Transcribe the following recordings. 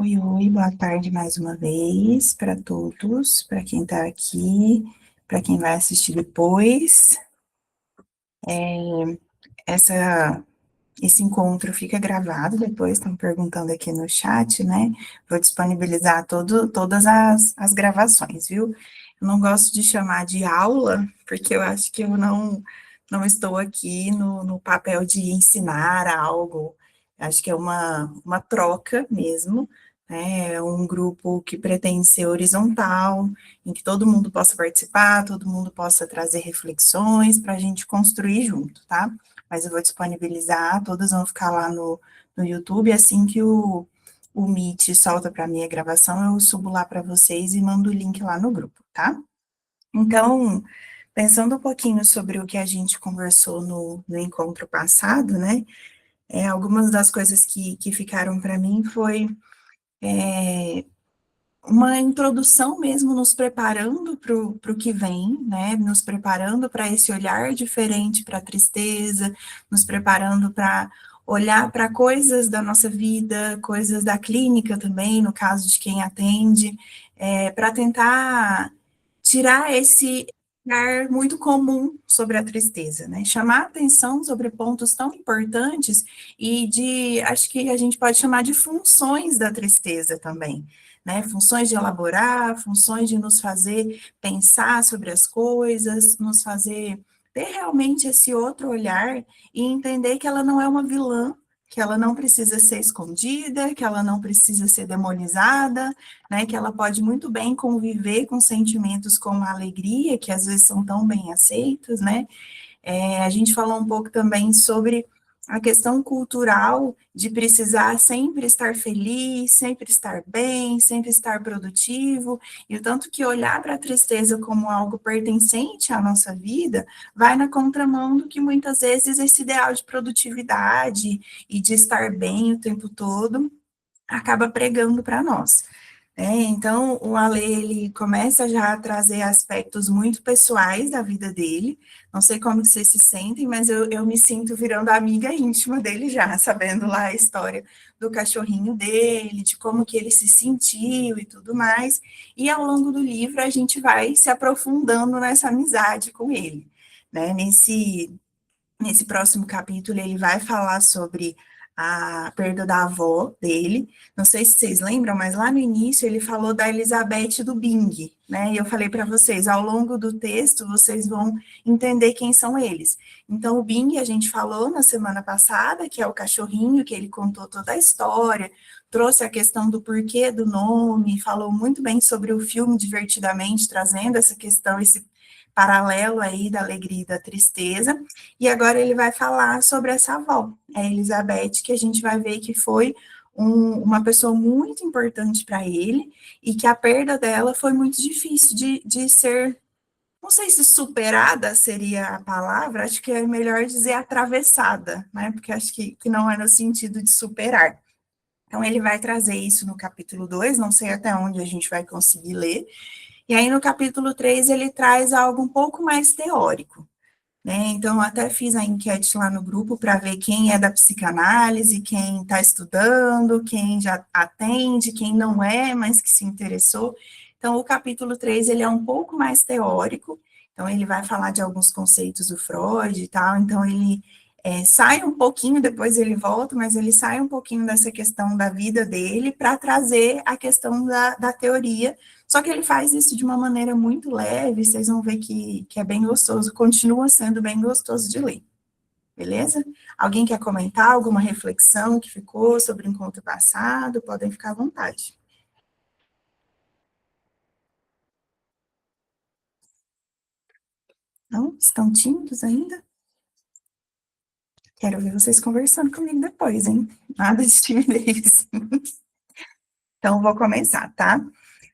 Oi, oi, boa tarde mais uma vez para todos, para quem está aqui, para quem vai assistir depois. Essa, esse encontro fica gravado depois, estão perguntando aqui no chat, né? Vou disponibilizar todas as gravações, viu? Eu não gosto de chamar de aula, porque eu acho que eu não estou aqui no papel de ensinar algo. Acho que é uma troca mesmo, né? É um grupo que pretende ser horizontal, em que todo mundo possa participar, todo mundo possa trazer reflexões para a gente construir junto, tá? Mas eu vou disponibilizar, todas vão ficar lá no YouTube, assim que o Meet solta para mim a gravação, eu subo lá para vocês e mando o link lá no grupo, tá? Então, pensando um pouquinho sobre o que a gente conversou no encontro passado, né, algumas das coisas que ficaram para mim foi uma introdução mesmo, nos preparando para o que vem, né? Nos preparando para esse olhar diferente para a tristeza, nos preparando para olhar para coisas da nossa vida, coisas da clínica também, no caso de quem atende, para tentar tirar esse olhar muito comum sobre a tristeza, né? Chamar atenção sobre pontos tão importantes e acho que a gente pode chamar de funções da tristeza também, né? Funções de elaborar, funções de nos fazer pensar sobre as coisas, nos fazer ter realmente esse outro olhar e entender que ela não é uma vilã, que ela não precisa ser escondida, que ela não precisa ser demonizada, né, que ela pode muito bem conviver com sentimentos como a alegria, que às vezes são tão bem aceitos, né? A gente falou um pouco também sobre a questão cultural de precisar sempre estar feliz, sempre estar bem, sempre estar produtivo, e o tanto que olhar para a tristeza como algo pertencente à nossa vida vai na contramão do que muitas vezes esse ideal de produtividade e de estar bem o tempo todo acaba pregando para nós. Então, o Ale, ele começa já a trazer aspectos muito pessoais da vida dele. Não sei como que vocês se sentem, mas eu me sinto virando amiga íntima dele já, sabendo lá a história do cachorrinho dele, de como que ele se sentiu e tudo mais. E ao longo do livro a gente vai se aprofundando nessa amizade com ele, né? Nesse próximo capítulo, ele vai falar sobre a perda da avó dele. Não sei se vocês lembram, mas lá no início ele falou da Elizabeth do Bing, né? E eu falei para vocês, ao longo do texto, vocês vão entender quem são eles. Então, o Bing, a gente falou na semana passada, que é o cachorrinho, que ele contou toda a história, trouxe a questão do porquê do nome, falou muito bem sobre o filme Divertidamente, trazendo essa questão, esse paralelo aí da alegria e da tristeza, e agora ele vai falar sobre essa avó, a Elizabeth, que a gente vai ver que foi uma pessoa muito importante para ele, e que a perda dela foi muito difícil de ser, não sei se superada seria a palavra, acho que é melhor dizer atravessada, né, porque acho que não é no sentido de superar. Então, ele vai trazer isso no capítulo 2, não sei até onde a gente vai conseguir ler, e aí no capítulo 3 ele traz algo um pouco mais teórico, né? Então, eu até fiz a enquete lá no grupo para ver quem é da psicanálise, quem está estudando, quem já atende, quem não é, mas que se interessou. Então, o capítulo 3 ele é um pouco mais teórico, então ele vai falar de alguns conceitos do Freud e tal, então ele sai um pouquinho, depois ele volta, mas ele sai um pouquinho dessa questão da vida dele para trazer a questão da teoria, só que ele faz isso de uma maneira muito leve, vocês vão ver que é bem gostoso, continua sendo bem gostoso de ler, beleza? Alguém quer comentar alguma reflexão que ficou sobre o encontro passado? Podem ficar à vontade. Não? Estão tímidos ainda? Quero ver vocês conversando comigo depois, hein? Nada de timidez. Então, vou começar, tá?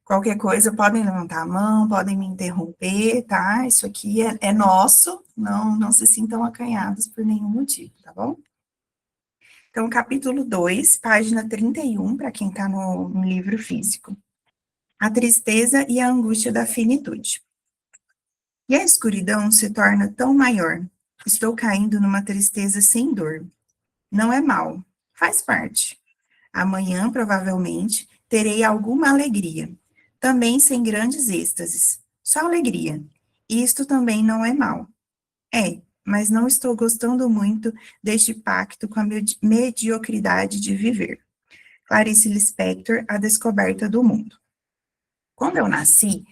Qualquer coisa, podem levantar a mão, podem me interromper, tá? Isso aqui é nosso, não se sintam acanhados por nenhum motivo, tá bom? Então, capítulo 2, página 31, para quem está no livro físico. A tristeza e a angústia da finitude. E a escuridão se torna tão maior. Estou caindo numa tristeza sem dor. Não é mal, faz parte. Amanhã, provavelmente, terei alguma alegria, também sem grandes êxtases, só alegria. Isto também não é mal. É, mas não estou gostando muito deste pacto com a mediocridade de viver. Clarice Lispector, A Descoberta do Mundo. Quando eu nasci,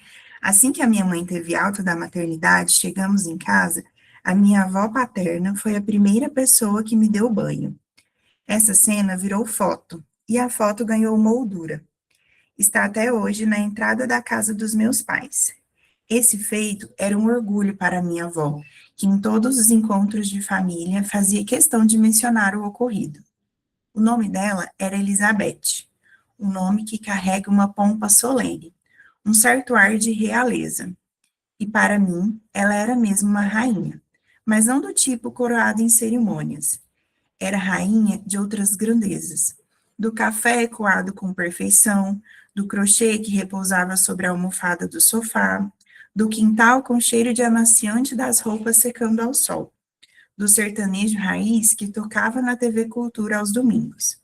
assim que a minha mãe teve alta da maternidade, chegamos em casa, a minha avó paterna foi a primeira pessoa que me deu banho. Essa cena virou foto, e a foto ganhou moldura. Está até hoje na entrada da casa dos meus pais. Esse feito era um orgulho para minha avó, que em todos os encontros de família fazia questão de mencionar o ocorrido. O nome dela era Elizabeth, um nome que carrega uma pompa solene, um certo ar de realeza. E para mim, ela era mesmo uma rainha, mas não do tipo coroada em cerimônias. Era rainha de outras grandezas, do café coado com perfeição, do crochê que repousava sobre a almofada do sofá, do quintal com cheiro de amaciante das roupas secando ao sol, do sertanejo raiz que tocava na TV Cultura aos domingos.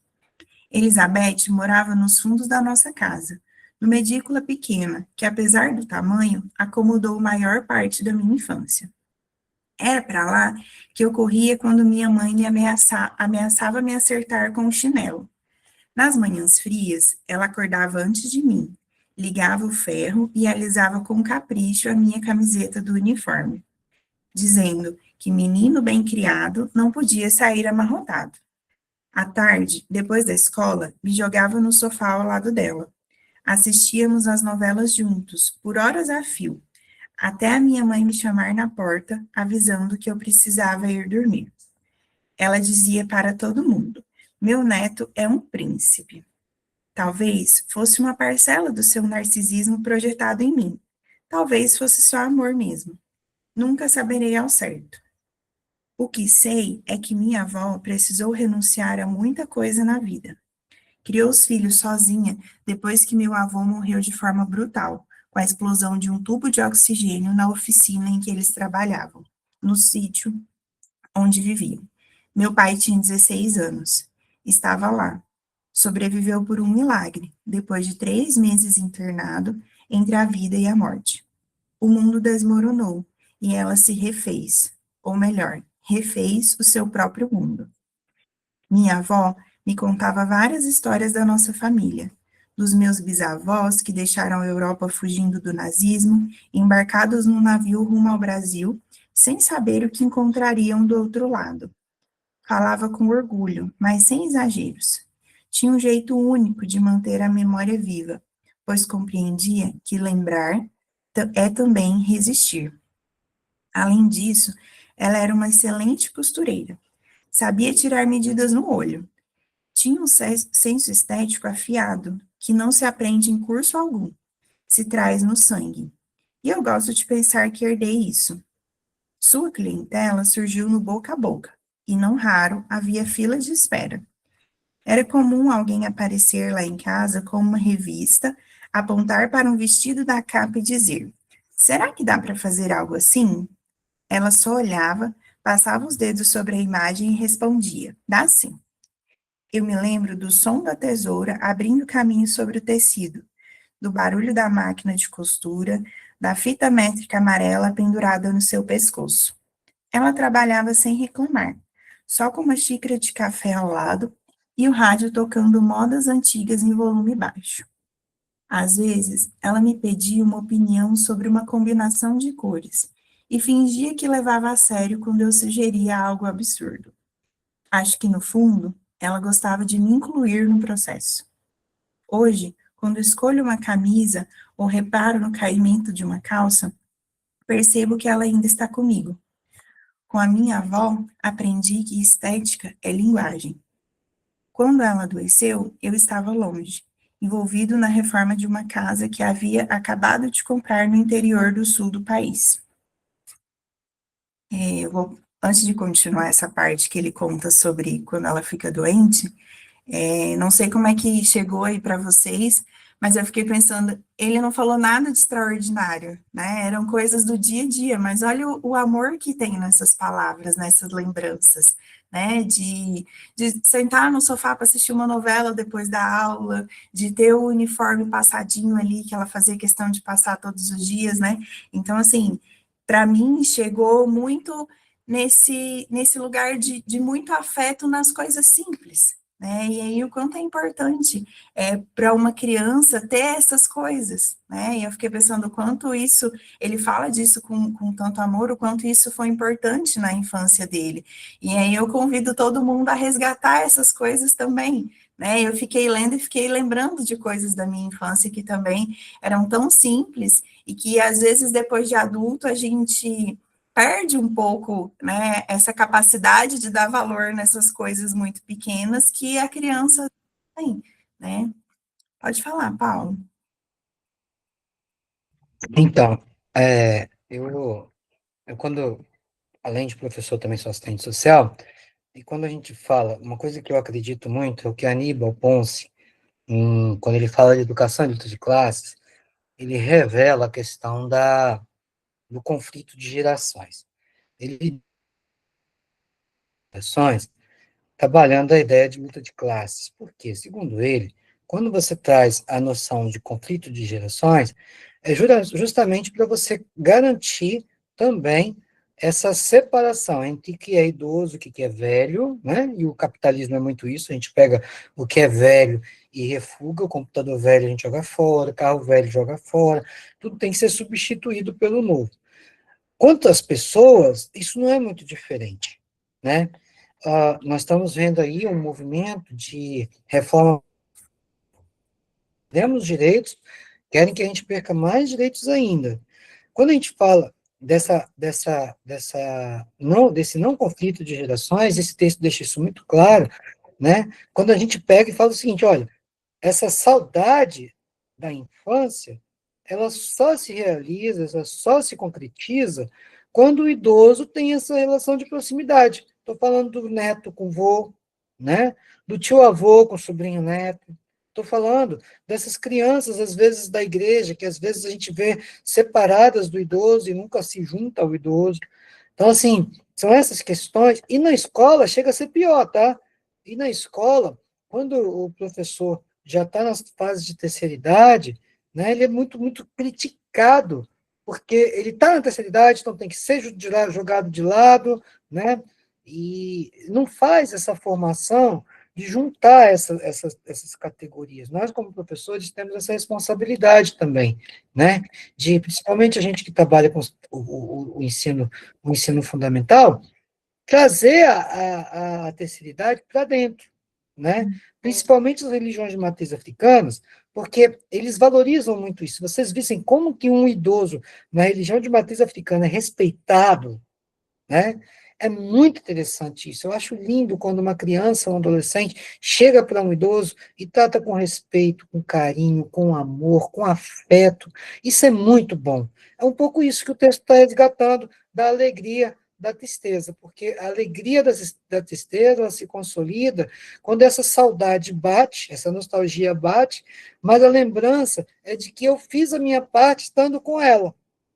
Elizabeth morava nos fundos da nossa casa, numa edícula pequena, que apesar do tamanho, acomodou maior parte da minha infância. Era para lá que eu corria quando minha mãe ameaçava me acertar com o chinelo. Nas manhãs frias, ela acordava antes de mim, ligava o ferro e alisava com capricho a minha camiseta do uniforme, dizendo que menino bem criado não podia sair amarrotado. À tarde, depois da escola, me jogava no sofá ao lado dela. Assistíamos às novelas juntos, por horas a fio, até a minha mãe me chamar na porta, avisando que eu precisava ir dormir. Ela dizia para todo mundo: Meu neto é um príncipe. Talvez fosse uma parcela do seu narcisismo projetado em mim. Talvez fosse só amor mesmo. Nunca saberei ao certo. O que sei é que minha avó precisou renunciar a muita coisa na vida. Criou os filhos sozinha depois que meu avô morreu de forma brutal, com a explosão de um tubo de oxigênio na oficina em que eles trabalhavam, no sítio onde viviam. Meu pai tinha 16 anos. Estava lá. Sobreviveu por um milagre, depois de 3 meses internado entre a vida e a morte. O mundo desmoronou e ela se refez, ou melhor, refez o seu próprio mundo. Minha avó me contava várias histórias da nossa família, dos meus bisavós que deixaram a Europa fugindo do nazismo, embarcados num navio rumo ao Brasil, sem saber o que encontrariam do outro lado. Falava com orgulho, mas sem exageros. Tinha um jeito único de manter a memória viva, pois compreendia que lembrar é também resistir. Além disso, ela era uma excelente costureira. Sabia tirar medidas no olho. Tinha um senso estético afiado, que não se aprende em curso algum, se traz no sangue. E eu gosto de pensar que herdei isso. Sua clientela surgiu no boca a boca, e não raro havia filas de espera. Era comum alguém aparecer lá em casa com uma revista, apontar para um vestido da capa e dizer: Será que dá para fazer algo assim? Ela só olhava, passava os dedos sobre a imagem e respondia: Dá sim. Eu me lembro do som da tesoura abrindo caminho sobre o tecido, do barulho da máquina de costura, da fita métrica amarela pendurada no seu pescoço. Ela trabalhava sem reclamar, só com uma xícara de café ao lado e o rádio tocando modas antigas em volume baixo. Às vezes, ela me pedia uma opinião sobre uma combinação de cores e fingia que levava a sério quando eu sugeria algo absurdo. Acho que, no fundo, ela gostava de me incluir no processo. Hoje, quando escolho uma camisa ou reparo no caimento de uma calça, percebo que ela ainda está comigo. Com a minha avó, aprendi que estética é linguagem. Quando ela adoeceu, eu estava longe, envolvido na reforma de uma casa que havia acabado de comprar no interior do sul do país. Antes de continuar essa parte que ele conta sobre quando ela fica doente, não sei como é que chegou aí para vocês, mas eu fiquei pensando, ele não falou nada de extraordinário, né? Eram coisas do dia a dia, mas olha o amor que tem nessas palavras, nessas lembranças, né, de sentar no sofá para assistir uma novela depois da aula, de ter o uniforme passadinho ali, que ela fazia questão de passar todos os dias, né, então, assim, para mim, chegou muito nesse lugar de muito afeto nas coisas simples, né? E aí o quanto é importante para uma criança ter essas coisas, né? E eu fiquei pensando o quanto isso, ele fala disso com tanto amor, o quanto isso foi importante na infância dele. E aí eu convido todo mundo a resgatar essas coisas também, né? Eu fiquei lendo e fiquei lembrando de coisas da minha infância que também eram tão simples e que às vezes depois de adulto a gente perde um pouco, né, essa capacidade de dar valor nessas coisas muito pequenas que a criança tem, né? Pode falar, Paulo. Então, eu quando, além de professor, também sou assistente social, e quando a gente fala, uma coisa que eu acredito muito é o que Aníbal Ponce, quando ele fala de educação e luta de classes, ele revela a questão do conflito de gerações. Ele gerações trabalhando a ideia de luta de classes, porque, segundo ele, quando você traz a noção de conflito de gerações, é justamente para você garantir também essa separação entre o que é idoso, o que é velho, né? E o capitalismo é muito isso, a gente pega o que é velho e refuga, o computador velho a gente joga fora, o carro velho joga fora, tudo tem que ser substituído pelo novo. Quanto às pessoas, isso não é muito diferente, né? Nós estamos vendo aí um movimento de reforma, demos direitos, querem que a gente perca mais direitos ainda. Quando a gente fala desse não conflito de gerações, esse texto deixa isso muito claro, né? Quando a gente pega e fala o seguinte, olha, essa saudade da infância, ela só se realiza, ela só se concretiza quando o idoso tem essa relação de proximidade. Estou falando do neto com o vô, né? Do tio-avô com o sobrinho-neto. Estou falando dessas crianças, às vezes, da igreja, que às vezes a gente vê separadas do idoso e nunca se junta ao idoso. Então, assim, são essas questões. E na escola chega a ser pior, tá? E na escola, quando o professor já está nas fases de terceira idade, né, ele é muito, muito criticado, porque ele está na terceira idade, então tem que ser jogado de lado, né? E não faz essa formação de juntar essas categorias. Nós, como professores, temos essa responsabilidade também, né? De, principalmente a gente que trabalha com o ensino fundamental, trazer a terceira idade para dentro, né? Principalmente as religiões de matriz africanas, porque eles valorizam muito isso. Vocês vissem como que um idoso na religião de matriz africana é respeitado, né? É muito interessante isso. Eu acho lindo quando uma criança ou um adolescente chega para um idoso e trata com respeito, com carinho, com amor, com afeto. Isso é muito bom. É um pouco isso que o texto está resgatando da alegria, da tristeza, porque a alegria da tristeza ela se consolida quando essa saudade bate, essa nostalgia bate, mas a lembrança é de que eu fiz a minha parte estando com ela.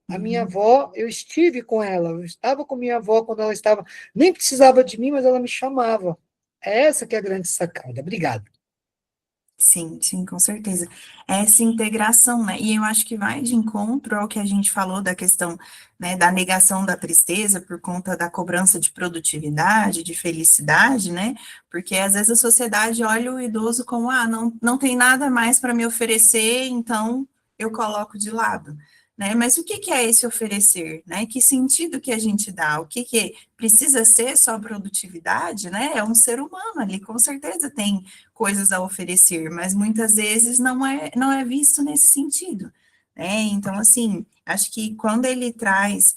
A minha Uhum. avó, eu estive com ela, eu estava com minha avó quando ela estava, nem precisava de mim, mas ela me chamava. É essa que é a grande sacada. Obrigado. Sim, sim, com certeza. Essa integração, né? E eu acho que vai de encontro ao que a gente falou da questão, né, da negação da tristeza por conta da cobrança de produtividade, de felicidade, né? Porque às vezes a sociedade olha o idoso como, ah, não tem nada mais para me oferecer, então eu coloco de lado, né? Mas o que que é esse oferecer, né? Que sentido que a gente dá? O que que precisa ser só produtividade, né? É um ser humano ali, com certeza tem coisas a oferecer, mas muitas vezes não é visto nesse sentido, né? Então, assim, acho que quando ele traz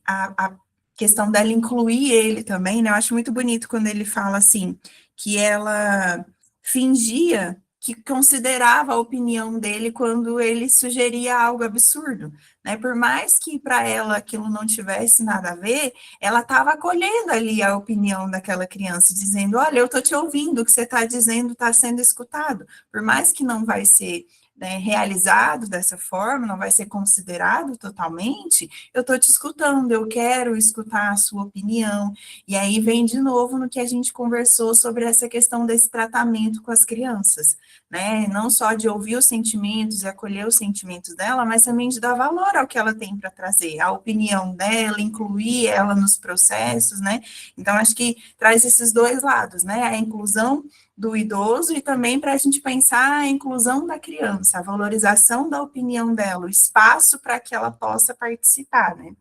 a questão dela incluir ele também, né? Eu acho muito bonito quando ele fala assim, que ela fingia que considerava a opinião dele quando ele sugeria algo absurdo, né? Por mais que para ela aquilo não tivesse nada a ver, ela estava acolhendo ali a opinião daquela criança, dizendo, olha, eu estou te ouvindo, o que você está dizendo está sendo escutado, por mais que não vai ser né, realizado dessa forma, não vai ser considerado totalmente, eu estou te escutando, eu quero escutar a sua opinião. E aí vem de novo no que a gente conversou sobre essa questão desse tratamento com as crianças, né? Não só de ouvir os sentimentos e acolher os sentimentos dela, mas também de dar valor ao que ela tem para trazer, a opinião dela, incluir ela nos processos, né? Então, acho que traz esses dois lados, né? A inclusão do idoso e também para a gente pensar a inclusão da criança, a valorização da opinião dela, o espaço para que ela possa participar, né?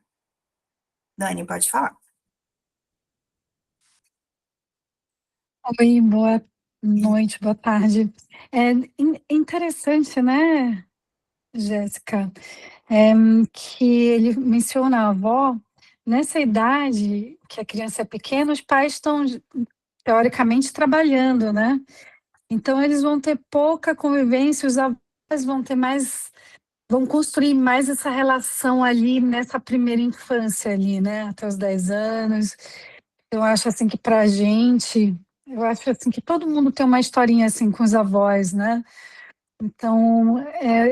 Dani, pode falar. Oi, boa noite, boa tarde. É interessante, né, Jéssica, que ele menciona a avó, nessa idade que a criança é pequena, os pais estão, teoricamente, trabalhando, né? Então, eles vão ter pouca convivência, os avós vão ter mais, vão construir mais essa relação ali nessa primeira infância ali, né, até os 10 anos. Eu acho assim que pra gente, eu acho assim que todo mundo tem uma historinha assim com os avós, né? Então,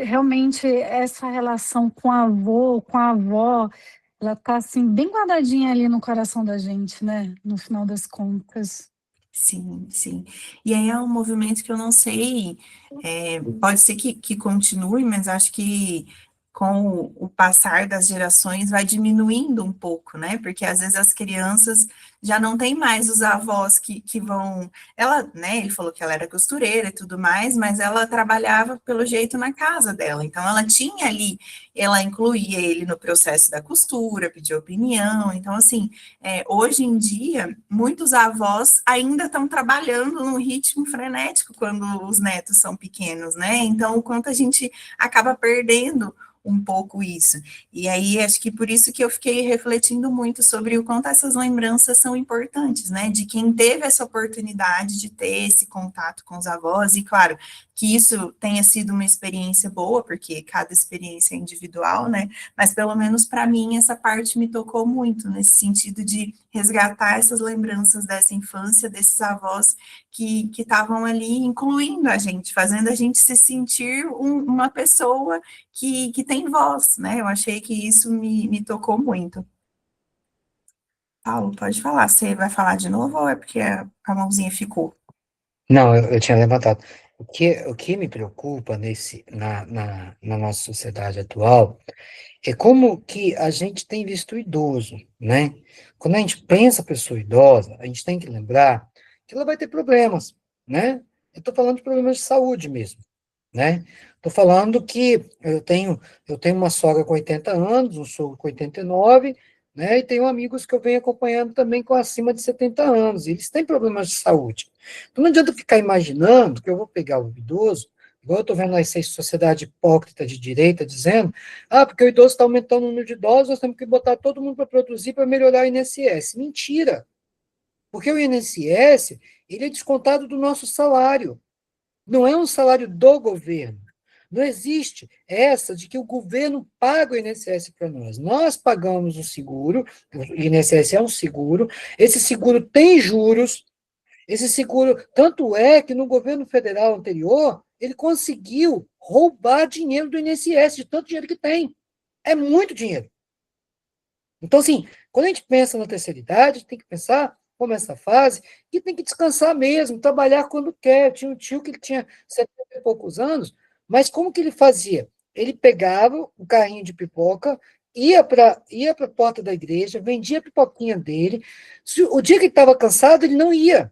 realmente essa relação com o avô, com a avó, ela tá assim bem guardadinha ali no coração da gente, né? No final das contas. Sim, sim. E aí é um movimento que eu não sei, pode ser que continue, mas acho que com o passar das gerações vai diminuindo um pouco, né? Porque às vezes as crianças já não tem mais os avós que vão. Ela, né? Ele falou que ela era costureira e tudo mais, mas ela trabalhava pelo jeito na casa dela. Então ela tinha ali, ela incluía ele no processo da costura, pedia opinião. Então, assim, hoje em dia, muitos avós ainda estão trabalhando num ritmo frenético quando os netos são pequenos, né? Então, o quanto a gente acaba perdendo um pouco isso. E aí, acho que por isso que eu fiquei refletindo muito sobre o quanto essas lembranças são importantes, né? De quem teve essa oportunidade de ter esse contato com os avós, e claro, que isso tenha sido uma experiência boa, porque cada experiência é individual, né? Mas pelo menos para mim essa parte me tocou muito, nesse sentido de resgatar essas lembranças dessa infância, desses avós que estavam ali incluindo a gente, fazendo a gente se sentir uma pessoa que tem voz, né? Eu achei que isso me tocou muito. Paulo, pode falar. Você vai falar de novo ou é porque a mãozinha ficou? Não, eu tinha levantado. O que me preocupa na nossa sociedade atual é como que a gente tem visto o idoso, né? Quando a gente pensa a pessoa idosa, a gente tem que lembrar que ela vai ter problemas, né? Eu estou falando de problemas de saúde mesmo, né? Estou falando que eu tenho uma sogra com 80 anos, um sogro com 89, né? E tenho amigos que eu venho acompanhando também com acima de 70 anos, e eles têm problemas de saúde. Então não adianta ficar imaginando que eu vou pegar o idoso, igual eu estou vendo essa sociedade hipócrita de direita dizendo, porque o idoso está aumentando o número de idosos, nós temos que botar todo mundo para produzir para melhorar o INSS. Mentira! Porque o INSS, ele é descontado do nosso salário. Não é um salário do governo. Não existe essa de que o governo paga o INSS para nós. Nós pagamos o seguro, o INSS é um seguro, esse seguro tem juros, esse seguro, tanto é que no governo federal anterior, ele conseguiu roubar dinheiro do INSS, de tanto dinheiro que tem. É muito dinheiro. Então, assim, quando a gente pensa na terceira idade, tem que pensar, como essa fase, que tem que descansar mesmo, trabalhar quando quer. Eu tinha um tio que ele tinha 70 e poucos anos, mas como que ele fazia? Ele pegava o carrinho de pipoca, ia para a porta da igreja, vendia a pipoquinha dele. O dia que ele estava cansado, ele não ia.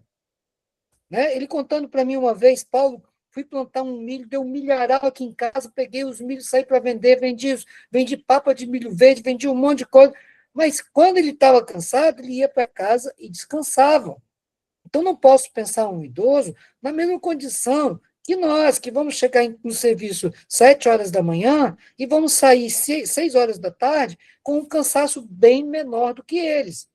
Né? Ele contando para mim uma vez, Paulo, fui plantar um milho, deu um milharal aqui em casa, peguei os milhos, saí para vender, vendi papa de milho verde, vendi um monte de coisa. Mas quando ele estava cansado, ele ia para casa e descansava. Então, não posso pensar um idoso na mesma condição que nós, que vamos chegar no serviço 7 horas da manhã e vamos sair 6 horas da tarde com um cansaço bem menor do que eles.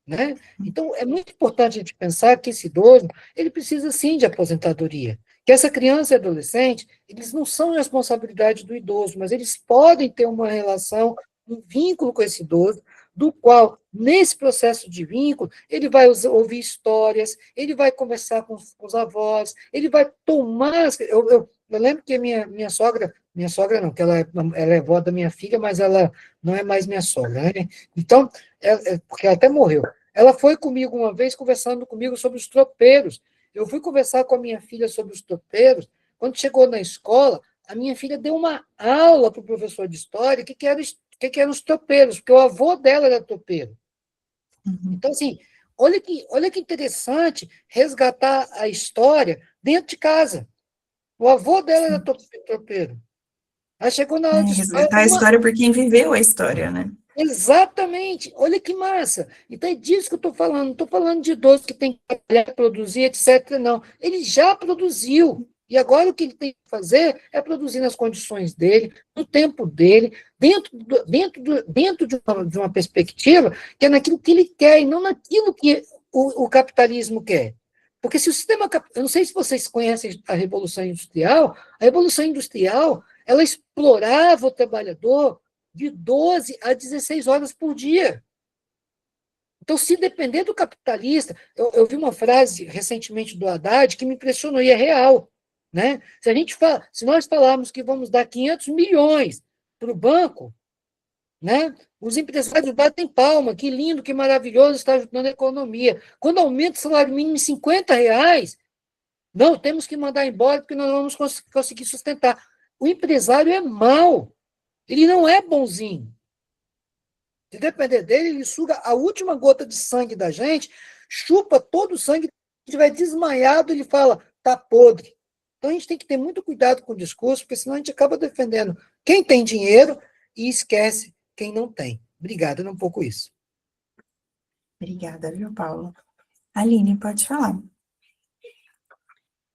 Né? Então, é muito importante a gente pensar que esse idoso, ele precisa sim de aposentadoria, que essa criança e adolescente, eles não são responsabilidade do idoso, mas eles podem ter uma relação, um vínculo com esse idoso, do qual, nesse processo de vínculo, ele vai ouvir histórias, ele vai conversar com os avós, ele vai tomar... eu lembro que minha sogra não, que ela é vó da minha filha, mas ela não é mais minha sogra, né? Então, porque ela até morreu. Ela foi comigo uma vez conversando comigo sobre os tropeiros. Eu fui conversar com a minha filha sobre os tropeiros. Quando chegou na escola, a minha filha deu uma aula para o professor de história que eram os tropeiros, porque o avô dela era tropeiro. Uhum. Então, assim, olha que interessante resgatar a história dentro de casa. O avô dela era Sim. tropeiro. Aí chegou na É, hora de história, resgatar a história por quem viveu a história, né? exatamente, olha que massa. Então é disso que eu estou falando. Não estou falando de idoso que tem que trabalhar, produzir, etc. Não. Ele já produziu. E agora o que ele tem que fazer é produzir nas condições dele, no tempo dele, dentro de uma perspectiva que é naquilo que ele quer e não naquilo que o capitalismo quer. Porque se o sistema. Eu não sei se vocês conhecem a Revolução Industrial, ela explorava o trabalhador de 12 a 16 horas por dia. Então, se depender do capitalista, eu vi uma frase recentemente do Haddad que me impressionou e é real. Né? Se nós falarmos que vamos dar 500 milhões para o banco, né? Os empresários batem palma, que lindo, que maravilhoso, está ajudando a economia. Quando aumenta o salário mínimo em R$ 50, não, temos que mandar embora porque nós não vamos conseguir sustentar. O empresário é mau, ele não é bonzinho. Se depender dele, ele suga a última gota de sangue da gente, chupa todo o sangue, se estiver desmaiado, ele fala, tá podre. Então a gente tem que ter muito cuidado com o discurso, porque senão a gente acaba defendendo quem tem dinheiro e esquece quem não tem. Obrigado, era um pouco isso. Obrigada, viu, Paulo? Aline, pode falar.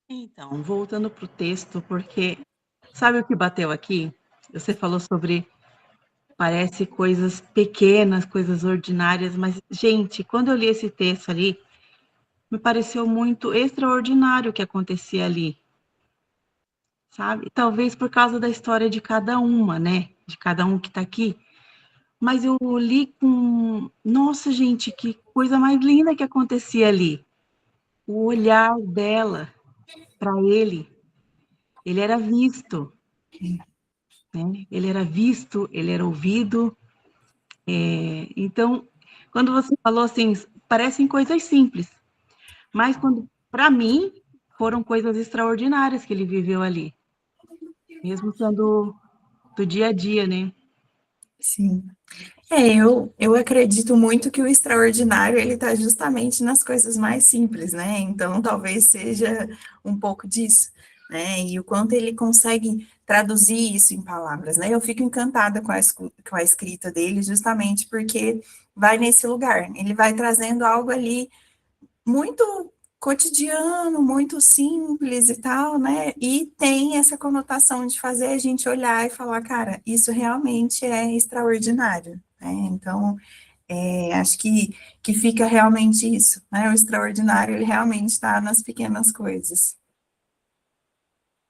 Então, voltando para o texto, porque sabe o que bateu aqui? Você falou sobre, parece coisas pequenas, coisas ordinárias, mas, gente, quando eu li esse texto ali, me pareceu muito extraordinário o que acontecia ali, sabe? Talvez por causa da história de cada uma, né? De cada um que está aqui. Mas eu li com, nossa, gente, que coisa mais linda que acontecia ali. O olhar dela para ele era visto, né? Ele era visto, ele era ouvido. Então, quando você falou assim, parecem coisas simples, mas quando, para mim, foram coisas extraordinárias que ele viveu ali, mesmo sendo do dia a dia, né? Sim. Eu acredito muito que o extraordinário, ele está justamente nas coisas mais simples, né? Então, talvez seja um pouco disso, né? E o quanto ele consegue traduzir isso em palavras, né? Eu fico encantada com a escrita dele, justamente porque vai nesse lugar. Ele vai trazendo algo ali muito cotidiano, muito simples e tal, né? E tem essa conotação de fazer a gente olhar e falar, cara, isso realmente é extraordinário, né? Então, acho que fica realmente isso, né? O extraordinário, ele realmente está nas pequenas coisas.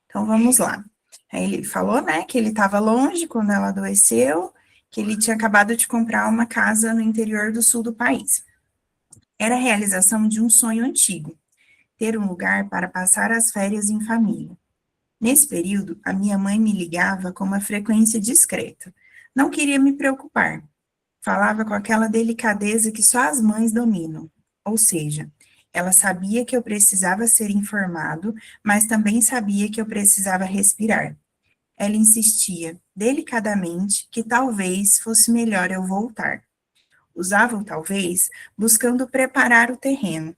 Então, vamos lá. Aí ele falou, né, que ele estava longe quando ela adoeceu, que ele tinha acabado de comprar uma casa no interior do sul do país. Era a realização de um sonho antigo, ter um lugar para passar as férias em família. Nesse período, a minha mãe me ligava com uma frequência discreta. Não queria me preocupar. Falava com aquela delicadeza que só as mães dominam. Ou seja, ela sabia que eu precisava ser informado, mas também sabia que eu precisava respirar. Ela insistia, delicadamente, que talvez fosse melhor eu voltar. Usava o talvez, buscando preparar o terreno.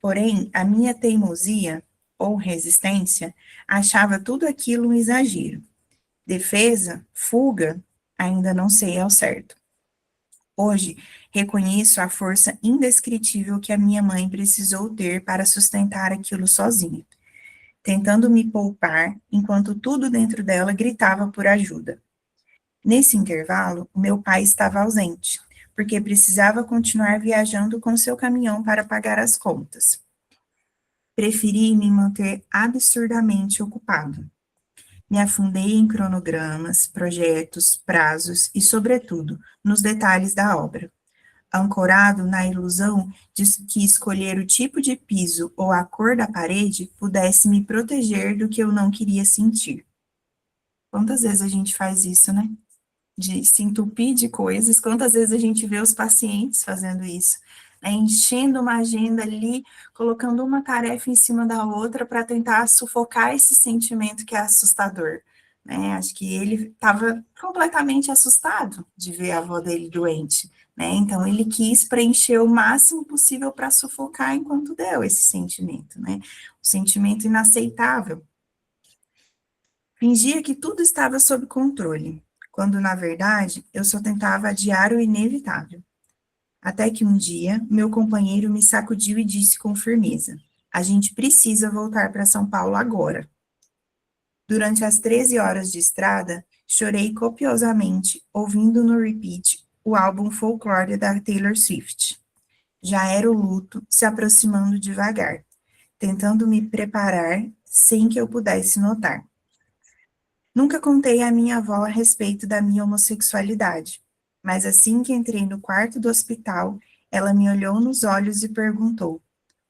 Porém, a minha teimosia, ou resistência, achava tudo aquilo um exagero. Defesa, fuga, ainda não sei ao certo. Hoje, reconheço a força indescritível que a minha mãe precisou ter para sustentar aquilo sozinha, tentando me poupar enquanto tudo dentro dela gritava por ajuda. Nesse intervalo, o meu pai estava ausente, porque precisava continuar viajando com seu caminhão para pagar as contas. Preferi me manter absurdamente ocupado. Me afundei em cronogramas, projetos, prazos e, sobretudo, nos detalhes da obra. ancorado na ilusão de que escolher o tipo de piso ou a cor da parede pudesse me proteger do que eu não queria sentir. Quantas vezes a gente faz isso, né? De se entupir de coisas, quantas vezes a gente vê os pacientes fazendo isso, né? Enchendo uma agenda ali, colocando uma tarefa em cima da outra para tentar sufocar esse sentimento que é assustador, né? Acho que ele estava completamente assustado de ver a avó dele doente, né? Então ele quis preencher o máximo possível para sufocar enquanto deu esse sentimento, né? Um sentimento inaceitável. Fingia que tudo estava sob controle, quando, na verdade, eu só tentava adiar o inevitável. Até que um dia, meu companheiro me sacudiu e disse com firmeza: a gente precisa voltar para São Paulo agora. Durante as 13 horas de estrada, chorei copiosamente, ouvindo no repeat o álbum Folklore da Taylor Swift. Já era o luto se aproximando devagar, tentando me preparar sem que eu pudesse notar. Nunca contei à minha avó a respeito da minha homossexualidade, mas assim que entrei no quarto do hospital, ela me olhou nos olhos e perguntou: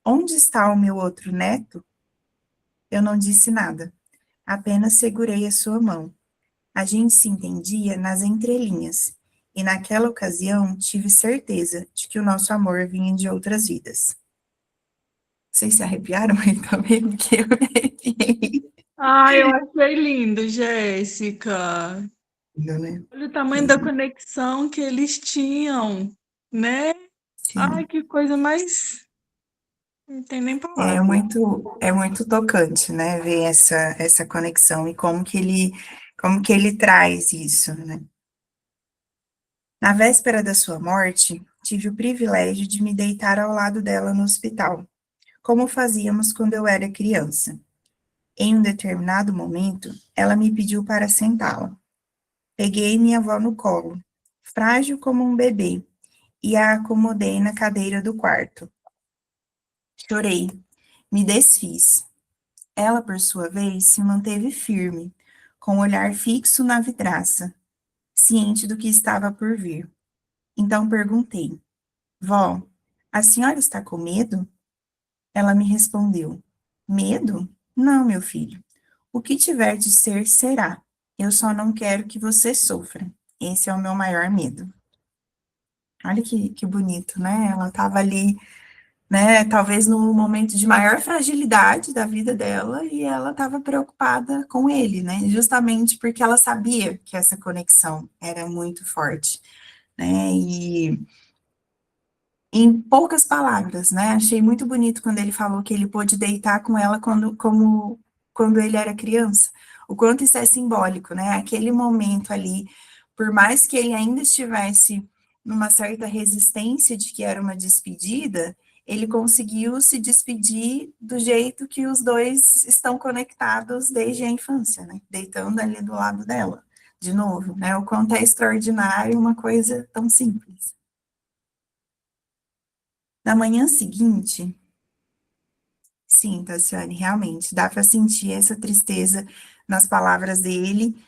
onde está o meu outro neto? Eu não disse nada, apenas segurei a sua mão. A gente se entendia nas entrelinhas, e naquela ocasião tive certeza de que o nosso amor vinha de outras vidas. Vocês se arrepiaram aí também? Porque eu me arrepiei. Ai, eu achei lindo, Jéssica. Né? Olha o tamanho da conexão que eles tinham, né? Ai, Sim. que coisa mais. Não tem nem É palavra. muito tocante, né, ver essa conexão e como que ele traz isso, né. Na véspera da sua morte, tive o privilégio de me deitar ao lado dela no hospital, como fazíamos quando eu era criança. Em um determinado momento, ela me pediu para sentá-la. Peguei minha avó no colo, frágil como um bebê, e a acomodei na cadeira do quarto. Chorei, me desfiz. Ela, por sua vez, se manteve firme, com o olhar fixo na vidraça, ciente do que estava por vir. Então perguntei: vó, a senhora está com medo? Ela me respondeu: medo? Não, meu filho. O que tiver de ser, será. Eu só não quero que você sofra. Esse é o meu maior medo. Olha que bonito, né? Ela estava ali, né, talvez no momento de maior fragilidade da vida dela, e ela estava preocupada com ele, né, justamente porque ela sabia que essa conexão era muito forte, né, e em poucas palavras, né, achei muito bonito quando ele falou que ele pôde deitar com ela quando ele era criança, o quanto isso é simbólico, né, aquele momento ali, por mais que ele ainda estivesse numa certa resistência de que era uma despedida, ele conseguiu se despedir do jeito que os dois estão conectados desde a infância, né, deitando ali do lado dela, de novo, né, o quanto é extraordinário uma coisa tão simples. Na manhã seguinte, sim, Tassiane, realmente, dá para sentir essa tristeza nas palavras dele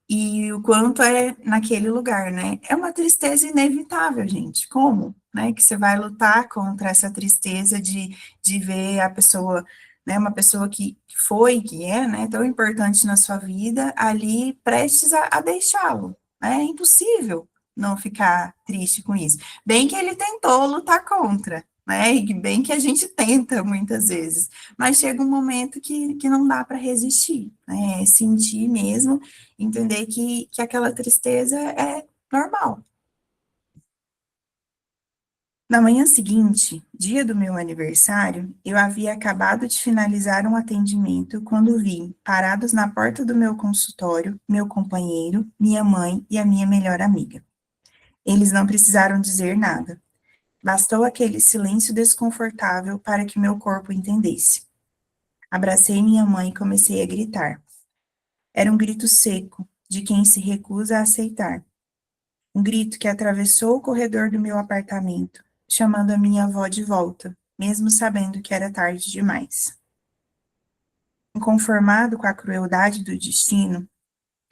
e o quanto é naquele lugar, né? É uma tristeza inevitável, gente. Como, né, que você vai lutar contra essa tristeza de ver a pessoa, né, uma pessoa que foi, que é, né, tão importante na sua vida, ali prestes a deixá-lo, né? É impossível não ficar triste com isso. Bem que ele tentou lutar contra, né? E bem que a gente tenta muitas vezes, mas chega um momento que não dá para resistir, né? É sentir mesmo, entender que aquela tristeza é normal. Na manhã seguinte, dia do meu aniversário, eu havia acabado de finalizar um atendimento quando vi, parados na porta do meu consultório, meu companheiro, minha mãe e a minha melhor amiga. Eles não precisaram dizer nada. Bastou aquele silêncio desconfortável para que meu corpo entendesse. Abracei minha mãe e comecei a gritar. Era um grito seco, de quem se recusa a aceitar. Um grito que atravessou o corredor do meu apartamento, chamando a minha avó de volta, mesmo sabendo que era tarde demais. Inconformado com a crueldade do destino,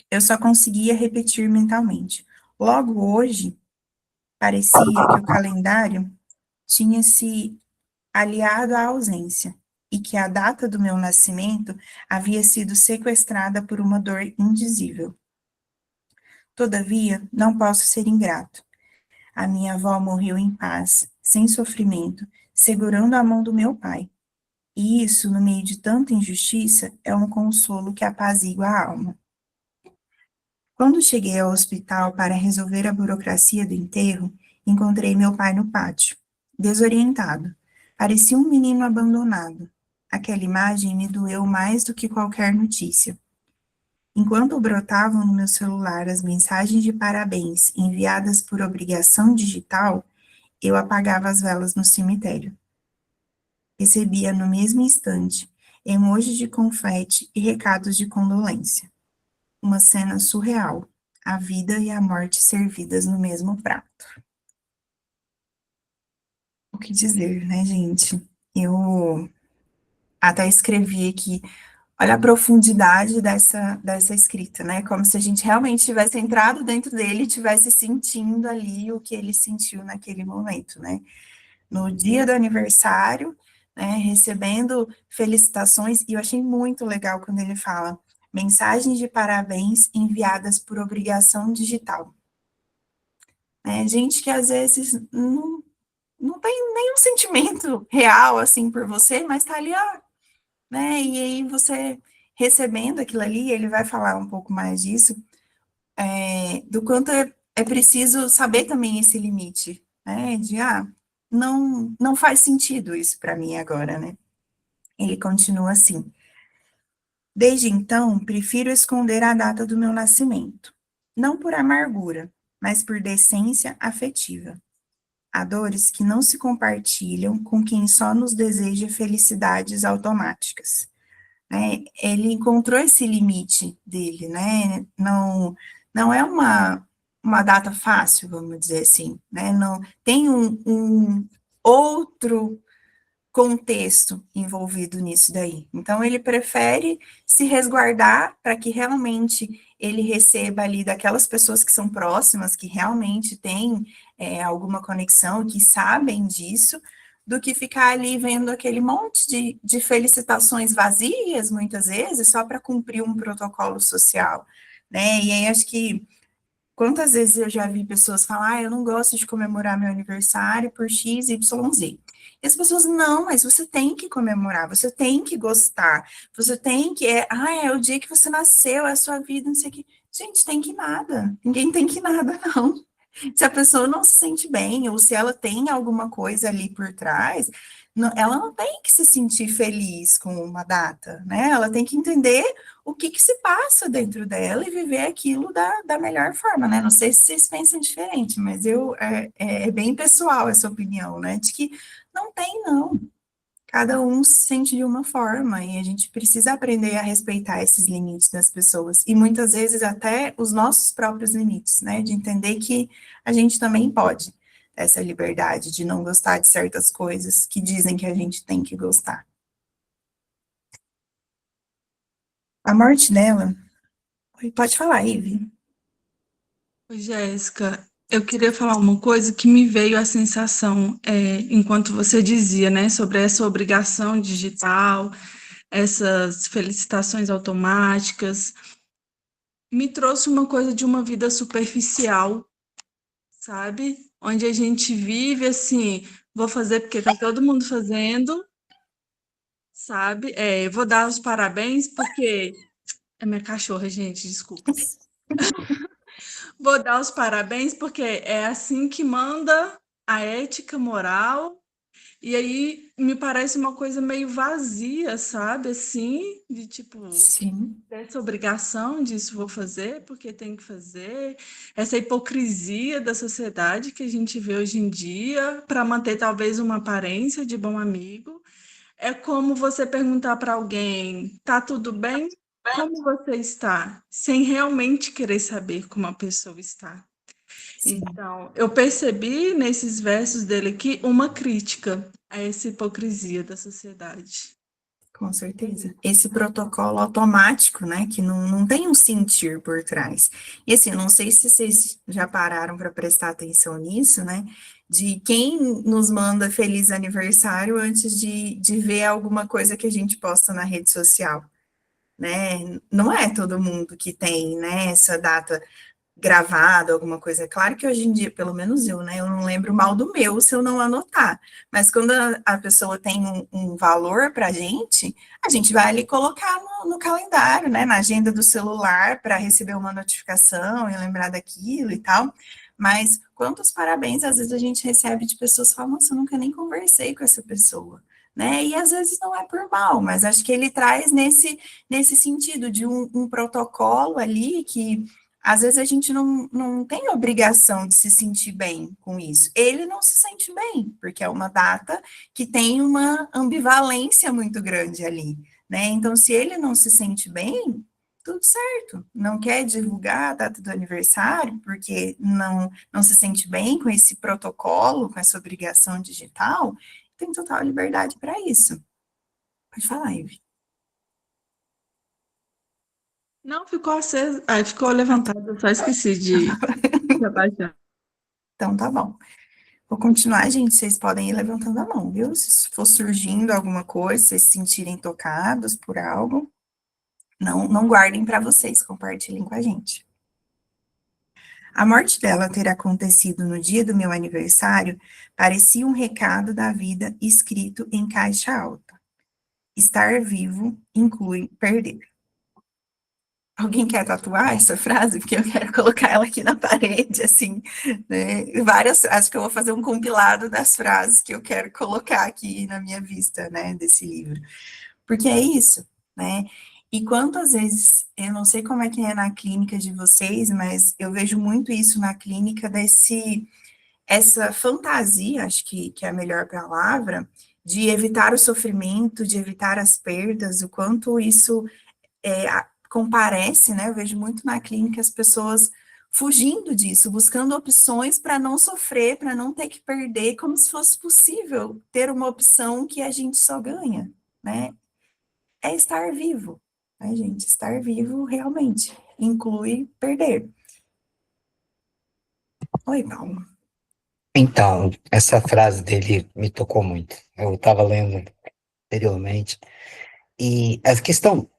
eu só conseguia repetir mentalmente: logo hoje, Parecia que o calendário tinha se aliado à ausência, e que a data do meu nascimento havia sido sequestrada por uma dor indizível. Todavia, não posso ser ingrato. A minha avó morreu em paz, sem sofrimento, segurando a mão do meu pai. E isso, no meio de tanta injustiça, é um consolo que apazigua a alma. Quando cheguei ao hospital para resolver a burocracia do enterro, encontrei meu pai no pátio, desorientado. Parecia um menino abandonado. Aquela imagem me doeu mais do que qualquer notícia. Enquanto brotavam no meu celular as mensagens de parabéns enviadas por obrigação digital, eu apagava as velas no cemitério. Recebia no mesmo instante emojis de confete e recados de condolência. Uma cena surreal, a vida e a morte servidas no mesmo prato. O que dizer, né, gente? Eu até escrevi aqui, olha a profundidade dessa escrita, né? Como se a gente realmente tivesse entrado dentro dele e tivesse sentindo ali o que ele sentiu naquele momento, né? No dia do aniversário, né, recebendo felicitações, e eu achei muito legal quando ele fala mensagens de parabéns enviadas por obrigação digital. Gente que às vezes não tem nenhum sentimento real, assim, por você, mas tá ali, né, e aí você recebendo aquilo ali, ele vai falar um pouco mais disso, do quanto é preciso saber também esse limite, né, de, não faz sentido isso para mim agora, né. Ele continua assim: desde então, prefiro esconder a data do meu nascimento, não por amargura, mas por decência afetiva. Há dores que não se compartilham com quem só nos deseja felicidades automáticas. Né? Ele encontrou esse limite dele, né? Não é uma data fácil, vamos dizer assim, né? Não, tem um outro contexto envolvido nisso daí. Então, ele prefere se resguardar para que realmente ele receba ali daquelas pessoas que são próximas, que realmente têm alguma conexão, que sabem disso, do que ficar ali vendo aquele monte de felicitações vazias, muitas vezes, só para cumprir um protocolo social, né? E aí, acho que quantas vezes eu já vi pessoas falar, eu não gosto de comemorar meu aniversário por X, Y, Z. E as pessoas, não, mas você tem que comemorar, você tem que gostar, você tem que, é o dia que você nasceu, é a sua vida, não sei o que. Gente, tem que nada, ninguém tem que nada, não. Se a pessoa não se sente bem, ou se ela tem alguma coisa ali por trás, ela não tem que se sentir feliz com uma data, né? Ela tem que entender o que se passa dentro dela e viver aquilo da melhor forma, né? Não sei se vocês pensam diferente, mas é bem pessoal essa opinião, né? De que não tem, não. Cada um se sente de uma forma e a gente precisa aprender a respeitar esses limites das pessoas e muitas vezes até os nossos próprios limites, né? De entender que a gente também pode ter essa liberdade de não gostar de certas coisas que dizem que a gente tem que gostar. A morte dela. Pode falar, Ive. Oi, Jéssica, eu queria falar uma coisa que me veio a sensação, enquanto você dizia, né, sobre essa obrigação digital, essas felicitações automáticas, me trouxe uma coisa de uma vida superficial, sabe? Onde a gente vive assim, vou fazer porque tá todo mundo fazendo, sabe? Vou dar os parabéns porque é minha cachorra, gente, desculpa. Vou dar os parabéns porque é assim que manda a ética moral. E aí me parece uma coisa meio vazia, sabe? Assim, de tipo, Sim. essa obrigação disso vou fazer porque tem que fazer, essa hipocrisia da sociedade que a gente vê hoje em dia para manter talvez uma aparência de bom amigo. É como você perguntar para alguém, tá tudo bem? Como você está? Sem realmente querer saber como a pessoa está. Sim. Então, eu percebi nesses versos dele aqui uma crítica a essa hipocrisia da sociedade. Com certeza. Esse protocolo automático, né, que não tem um sentir por trás. E assim, eu não sei se vocês já pararam para prestar atenção nisso, né, de quem nos manda feliz aniversário antes de ver alguma coisa que a gente posta na rede social, né? Não é todo mundo que tem, né, essa data gravado, alguma coisa. É claro que hoje em dia, pelo menos eu, né, eu não lembro mal do meu se eu não anotar. Mas quando a pessoa tem um valor para a gente vai ali colocar no calendário, né, na agenda do celular para receber uma notificação e lembrar daquilo e tal. Mas quantos parabéns às vezes a gente recebe de pessoas que falam, nossa, eu nunca nem conversei com essa pessoa. Né? E às vezes não é por mal, mas acho que ele traz nesse sentido de um protocolo ali que às vezes a gente não tem obrigação de se sentir bem com isso. Ele não se sente bem, porque é uma data que tem uma ambivalência muito grande ali, né? Então, se ele não se sente bem, tudo certo. Não quer divulgar a data do aniversário, porque não se sente bem com esse protocolo, com essa obrigação digital, tem total liberdade para isso. Pode falar, Ivy. Não, ficou aceso. Ah, ficou levantado, eu só esqueci de abaixar. Então, tá bom. Vou continuar, gente. Vocês podem ir levantando a mão, viu? Se for surgindo alguma coisa, vocês se sentirem tocados por algo, não guardem para vocês, compartilhem com a gente. A morte dela ter acontecido no dia do meu aniversário parecia um recado da vida escrito em caixa alta. Estar vivo inclui perder. Alguém quer tatuar essa frase? Porque eu quero colocar ela aqui na parede, assim, né? Acho que eu vou fazer um compilado das frases que eu quero colocar aqui na minha vista, né, desse livro. Porque é isso, né? E quantas vezes, eu não sei como é que é na clínica de vocês, mas eu vejo muito isso na clínica essa fantasia, acho que é a melhor palavra, de evitar o sofrimento, de evitar as perdas, o quanto isso comparece, né? Eu vejo muito na clínica as pessoas fugindo disso, buscando opções para não sofrer, para não ter que perder, como se fosse possível ter uma opção que a gente só ganha, né? É estar vivo, né, gente? Estar vivo realmente inclui perder. Oi, Paulo. Então, essa frase dele me tocou muito. Eu estava lendo anteriormente. E a questão,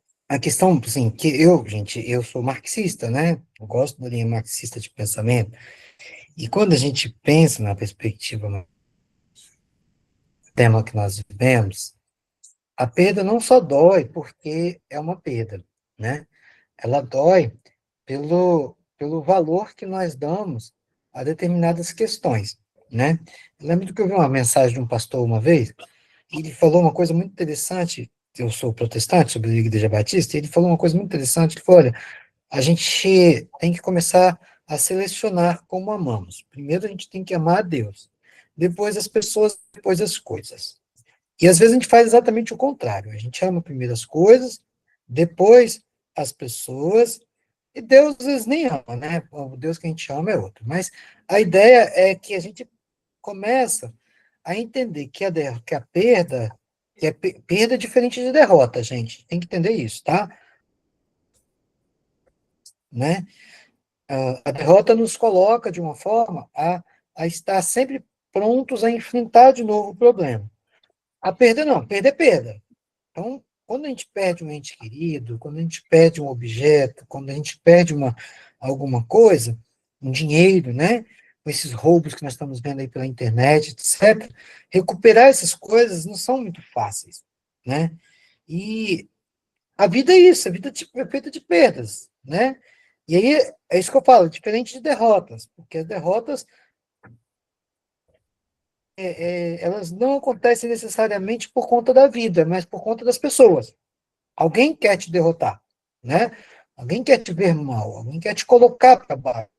assim, que eu sou marxista, né? Eu gosto da linha marxista de pensamento. E quando a gente pensa na perspectiva no tema que nós vivemos, a perda não só dói porque é uma perda, né? Ela dói pelo valor que nós damos a determinadas questões, né? Eu lembro que eu vi uma mensagem de um pastor uma vez, e ele falou uma coisa muito interessante. Eu sou protestante, sobre a Igreja Batista, e ele falou uma coisa muito interessante, ele falou, olha, a gente tem que começar a selecionar como amamos. Primeiro a gente tem que amar a Deus, depois as pessoas, depois as coisas. E às vezes a gente faz exatamente o contrário, a gente ama primeiro as coisas, depois as pessoas, e Deus às vezes nem ama, né? O Deus que a gente ama é outro. Mas a ideia é que a gente começa a entender que a perda, perda é diferente de derrota, gente. Tem que entender isso, tá? Né? A derrota nos coloca, de uma forma, a estar sempre prontos a enfrentar de novo o problema. A perda não, perda é perda. Então, quando a gente perde um ente querido, quando a gente perde um objeto, quando a gente perde alguma coisa, um dinheiro, né? Com esses roubos que nós estamos vendo aí pela internet, etc., recuperar essas coisas não são muito fáceis, né? E a vida é isso, a vida é feita de perdas, né? E aí, é isso que eu falo, diferente de derrotas, porque as derrotas, elas não acontecem necessariamente por conta da vida, mas por conta das pessoas. Alguém quer te derrotar, né? Alguém quer te ver mal, alguém quer te colocar para baixo.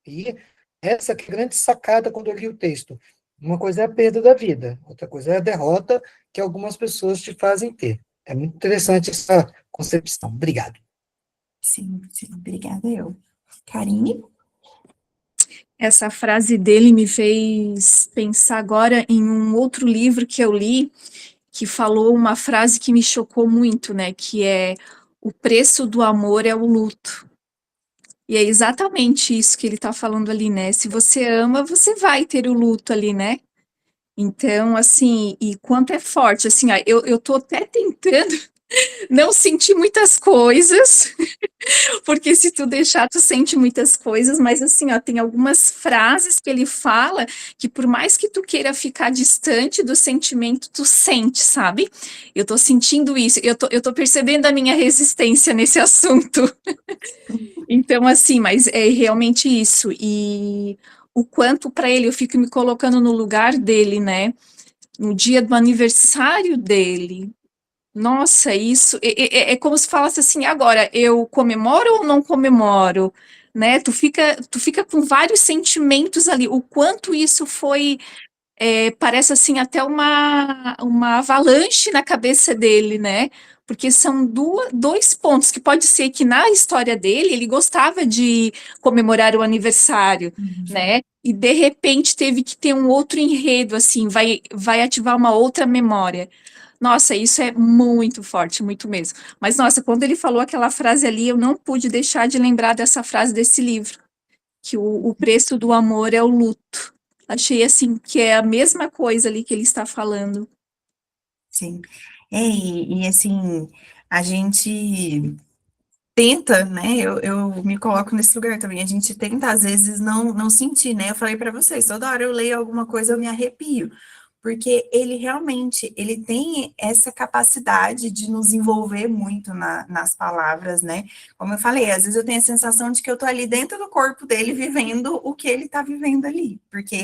E essa que é a grande sacada quando eu li o texto. Uma coisa é a perda da vida, outra coisa é a derrota que algumas pessoas te fazem ter. É muito interessante essa concepção. Obrigado. Sim, obrigada eu. Karine? Essa frase dele me fez pensar agora em um outro livro que eu li, que falou uma frase que me chocou muito, né? Que é: o preço do amor é o luto. E é exatamente isso que ele está falando ali, né? Se você ama, você vai ter o luto ali, né? Então, assim, e quanto é forte, assim, ó, eu tô até tentando não sentir muitas coisas, porque se tu deixar, tu sente muitas coisas, mas assim, ó, tem algumas frases que ele fala que por mais que tu queira ficar distante do sentimento, tu sente, sabe? Eu tô sentindo isso, eu tô percebendo a minha resistência nesse assunto. Então, assim, mas é realmente isso. E o quanto para ele, eu fico me colocando no lugar dele, né? No dia do aniversário dele. Nossa, isso é como se falasse assim, agora, eu comemoro ou não comemoro? Né? Tu fica com vários sentimentos ali. O quanto isso foi, parece assim até uma avalanche na cabeça dele, né? Porque são dois pontos que pode ser que na história dele ele gostava de comemorar o aniversário, né? E de repente teve que ter um outro enredo, assim, vai ativar uma outra memória. Nossa, isso é muito forte, muito mesmo. Mas, nossa, quando ele falou aquela frase ali, eu não pude deixar de lembrar dessa frase desse livro, que o preço do amor é o luto. Achei, assim, que é a mesma coisa ali que ele está falando. Sim. Assim, a gente tenta, né? Eu me coloco nesse lugar também. A gente tenta, às vezes, não sentir, né? Eu falei para vocês, toda hora eu leio alguma coisa, eu me arrepio. Porque ele realmente, ele tem essa capacidade de nos envolver muito nas palavras, né? Como eu falei, às vezes eu tenho a sensação de que eu tô ali dentro do corpo dele, vivendo o que ele tá vivendo ali. Porque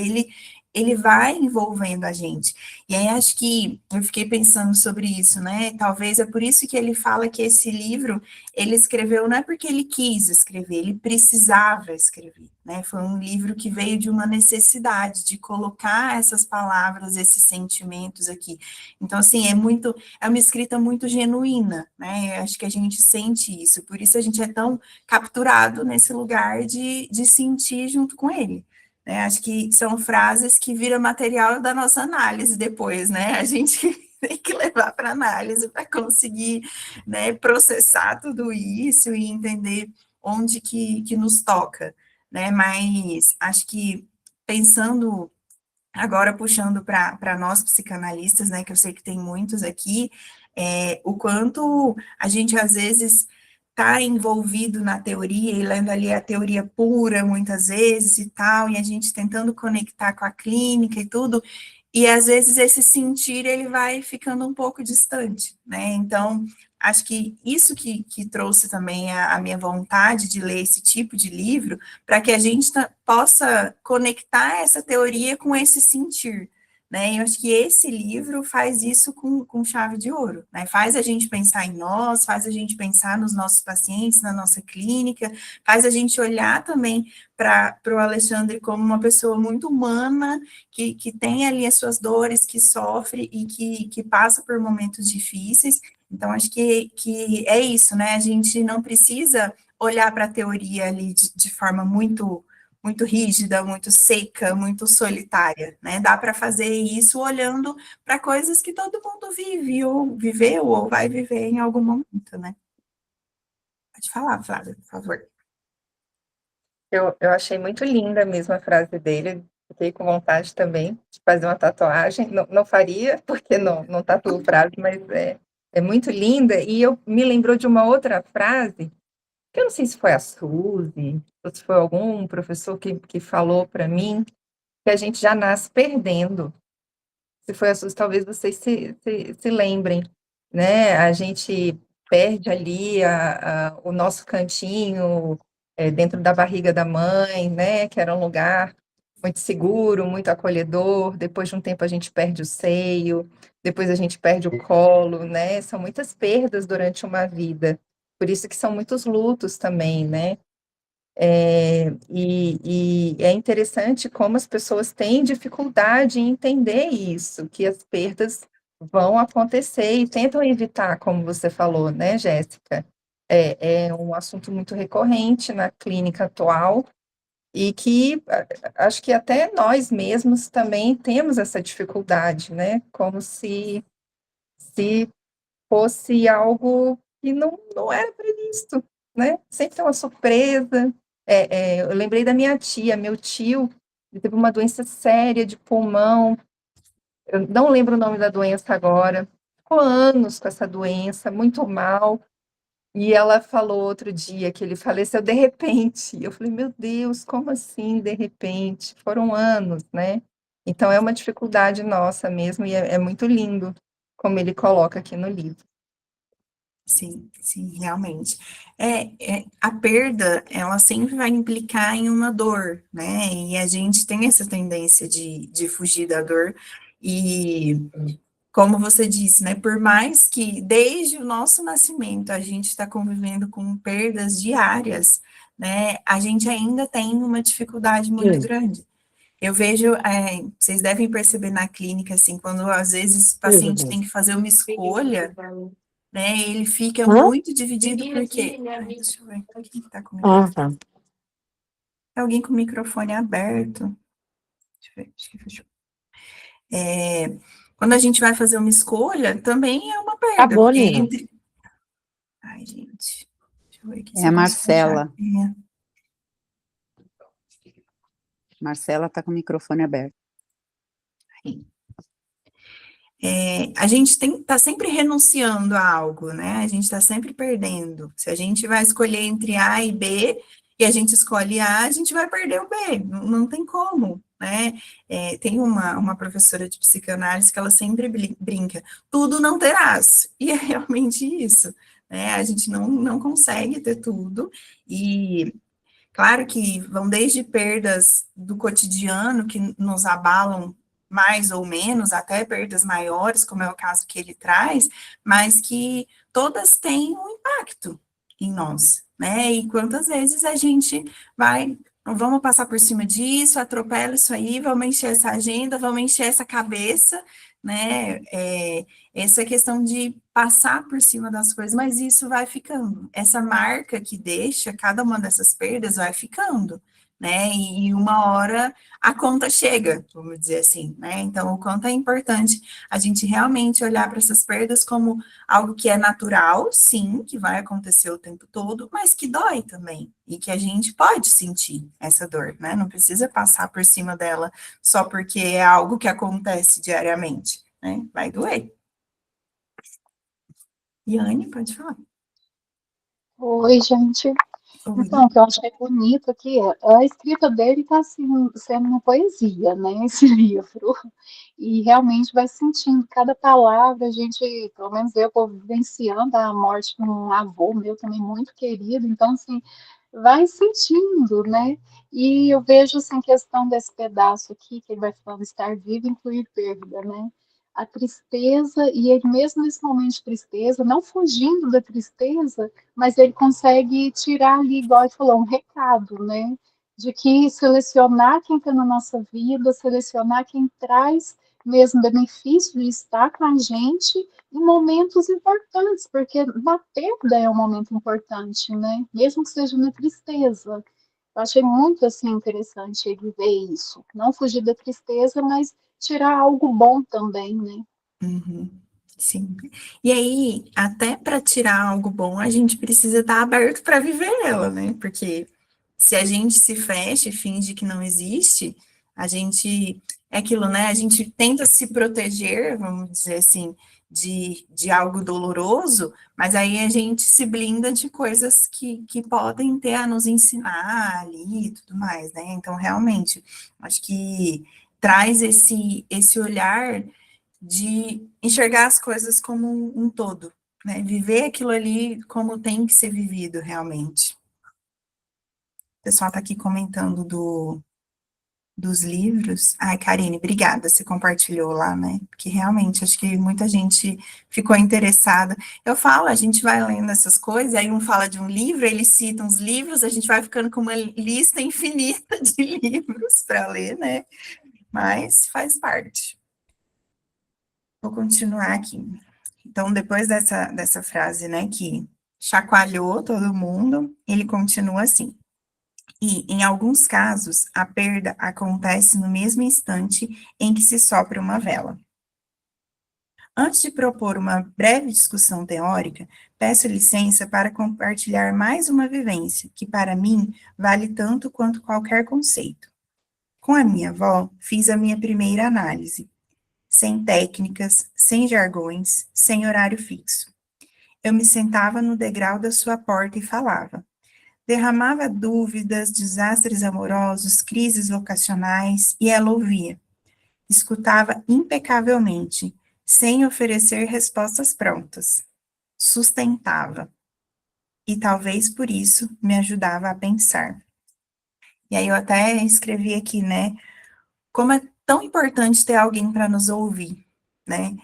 ele vai envolvendo a gente. E aí acho que eu fiquei pensando sobre isso, né? Talvez é por isso que ele fala que esse livro ele escreveu não é porque ele quis escrever, ele precisava escrever, né? Foi um livro que veio de uma necessidade de colocar essas palavras, esses sentimentos aqui. Então, assim, é uma escrita muito genuína, né? Eu acho que a gente sente isso, por isso a gente é tão capturado nesse lugar de sentir junto com ele. Né? Acho que são frases que viram material da nossa análise depois, né? A gente tem que levar para análise para conseguir, né, processar tudo isso e entender onde que nos toca, né? Mas acho que pensando agora puxando para nós psicanalistas, né, que eu sei que tem muitos aqui, o quanto a gente às vezes está envolvido na teoria e lendo ali a teoria pura muitas vezes e tal, e a gente tentando conectar com a clínica e tudo, e às vezes esse sentir ele vai ficando um pouco distante, né? Então, acho que isso que trouxe também a minha vontade de ler esse tipo de livro, para que a gente possa conectar essa teoria com esse sentir, né? Eu acho que esse livro faz isso com chave de ouro, né? Faz a gente pensar em nós, faz a gente pensar nos nossos pacientes, na nossa clínica, faz a gente olhar também para o Alexandre como uma pessoa muito humana, que tem ali as suas dores, que sofre e que passa por momentos difíceis. Então, acho que é isso, né? A gente não precisa olhar para a teoria ali de forma muito rígida, muito seca, muito solitária, né? Dá para fazer isso olhando para coisas que todo mundo vive, ou viveu, ou vai viver em algum momento, né? Pode falar, Flávia, por favor. Eu achei muito linda mesmo a frase dele. Fiquei com vontade também de fazer uma tatuagem. Não faria, porque não tatuo frase, mas é muito linda. E eu me lembrou de uma outra frase, que eu não sei se foi a Suzy, ou se foi algum professor que falou para mim, que a gente já nasce perdendo. Se foi a Suzy, talvez vocês se lembrem, né? A gente perde ali o nosso cantinho dentro da barriga da mãe, né? Que era um lugar muito seguro, muito acolhedor. Depois de um tempo a gente perde o seio, depois a gente perde o colo, né? São muitas perdas durante uma vida. Por isso que são muitos lutos também, né? E é interessante como as pessoas têm dificuldade em entender isso, que as perdas vão acontecer e tentam evitar, como você falou, né, Jéssica? É um assunto muito recorrente na clínica atual e que acho que até nós mesmos também temos essa dificuldade, né? Como se se fosse algo que não era previsto, né? Sempre tem uma surpresa. Eu lembrei da minha tia, meu tio, ele teve uma doença séria de pulmão, eu não lembro o nome da doença agora, ficou anos com essa doença, muito mal, e ela falou outro dia que ele faleceu de repente. Eu falei, meu Deus, como assim de repente? Foram anos, né? Então é uma dificuldade nossa mesmo, e é muito lindo como ele coloca aqui no livro. Sim, sim, realmente. A perda, ela sempre vai implicar em uma dor, né? E a gente tem essa tendência de fugir da dor. E, como você disse, né? Por mais que desde o nosso nascimento a gente está convivendo com perdas diárias, né? A gente ainda tem uma dificuldade muito grande. Eu vejo, vocês devem perceber na clínica, assim, quando às vezes o paciente tem que fazer uma escolha, né? Ele fica muito dividido porque... Ai, deixa eu ver, quem que tá com o microfone? tá. Tem alguém com o microfone aberto? Deixa eu ver, acho que fechou. Quando a gente vai fazer uma escolha, também é uma perda. Acabou, Nina. Ai, gente. Deixa eu ver aqui. É se a eu posso Marcela. fechar. Marcela está com o microfone aberto. A gente tá sempre renunciando a algo, né? A gente está sempre perdendo. Se a gente vai escolher entre A e B, e a gente escolhe A, a gente vai perder o B. Não tem como, né? Tem uma professora de psicanálise que ela sempre brinca, tudo não terás. E é realmente isso, né? A gente não consegue ter tudo, e claro que vão desde perdas do cotidiano que nos abalam mais ou menos, até perdas maiores, como é o caso que ele traz, mas que todas têm um impacto em nós, né? E quantas vezes a gente vai, vamos passar por cima disso, atropela isso aí, vamos encher essa agenda, vamos encher essa cabeça, né? Essa questão de passar por cima das coisas, mas isso vai ficando. Essa marca que deixa, cada uma dessas perdas vai ficando, né? E uma hora a conta chega, vamos dizer assim, né? Então, o quanto é importante a gente realmente olhar para essas perdas como algo que é natural, sim, que vai acontecer o tempo todo, mas que dói também, e que a gente pode sentir essa dor, né? Não precisa passar por cima dela só porque é algo que acontece diariamente, né? Vai doer. Yane, pode falar. Oi, gente. Então, o que eu acho que é bonito aqui é a escrita dele está assim, sendo uma poesia, né? Esse livro. E realmente vai sentindo cada palavra, a gente, pelo menos eu, estou vivenciando a morte de um avô meu também muito querido, então, assim, vai sentindo, né? E eu vejo, assim, questão desse pedaço aqui, que ele vai falando estar vivo, incluir perda, né? A tristeza, e ele mesmo nesse momento de tristeza, não fugindo da tristeza, mas ele consegue tirar ali, igual ele falou, um recado, né? De que selecionar quem está na nossa vida, selecionar quem traz mesmo benefício de estar com a gente em momentos importantes, porque na perda é um momento importante, né? Mesmo que seja na tristeza. Eu achei muito assim interessante ele ver isso, não fugir da tristeza, mas tirar algo bom também, né? Uhum, sim. E aí, até para tirar algo bom, a gente precisa estar aberto para viver ela, né? Porque se a gente se fecha e finge que não existe, a gente, é aquilo, né? A gente tenta se proteger, vamos dizer assim, de algo doloroso, mas aí a gente se blinda de coisas que podem ter a nos ensinar ali e tudo mais, né? Então, realmente, acho que traz esse olhar de enxergar as coisas como um todo, né? Viver aquilo ali como tem que ser vivido realmente. O pessoal está aqui comentando dos livros. Ai, Karine, obrigada, você compartilhou lá, né? Porque realmente acho que muita gente ficou interessada. Eu falo, a gente vai lendo essas coisas, aí um fala de um livro, eles citam os livros, a gente vai ficando com uma lista infinita de livros para ler, né? Mas faz parte. Vou continuar aqui. Então, depois dessa frase, né, que chacoalhou todo mundo, ele continua assim. E, em alguns casos, a perda acontece no mesmo instante em que se sopra uma vela. Antes de propor uma breve discussão teórica, peço licença para compartilhar mais uma vivência, que para mim vale tanto quanto qualquer conceito. Com a minha avó, fiz a minha primeira análise, sem técnicas, sem jargões, sem horário fixo. Eu me sentava no degrau da sua porta e falava. Derramava dúvidas, desastres amorosos, crises vocacionais, e ela ouvia. Escutava impecavelmente, sem oferecer respostas prontas. Sustentava. E talvez por isso me ajudava a pensar. E aí eu até escrevi aqui, né? Como é tão importante ter alguém para nos ouvir, né?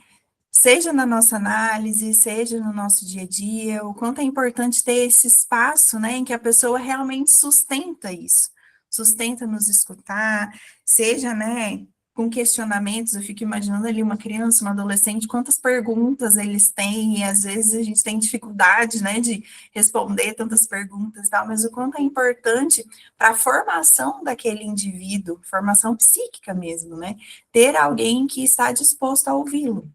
Seja na nossa análise, seja no nosso dia a dia, o quanto é importante ter esse espaço, né, em que a pessoa realmente sustenta isso, sustenta nos escutar, seja, né, com questionamentos, eu fico imaginando ali uma criança, uma adolescente, quantas perguntas eles têm, e às vezes a gente tem dificuldade, né, de responder tantas perguntas e tal, mas o quanto é importante para a formação daquele indivíduo, formação psíquica mesmo, né, ter alguém que está disposto a ouvi-lo,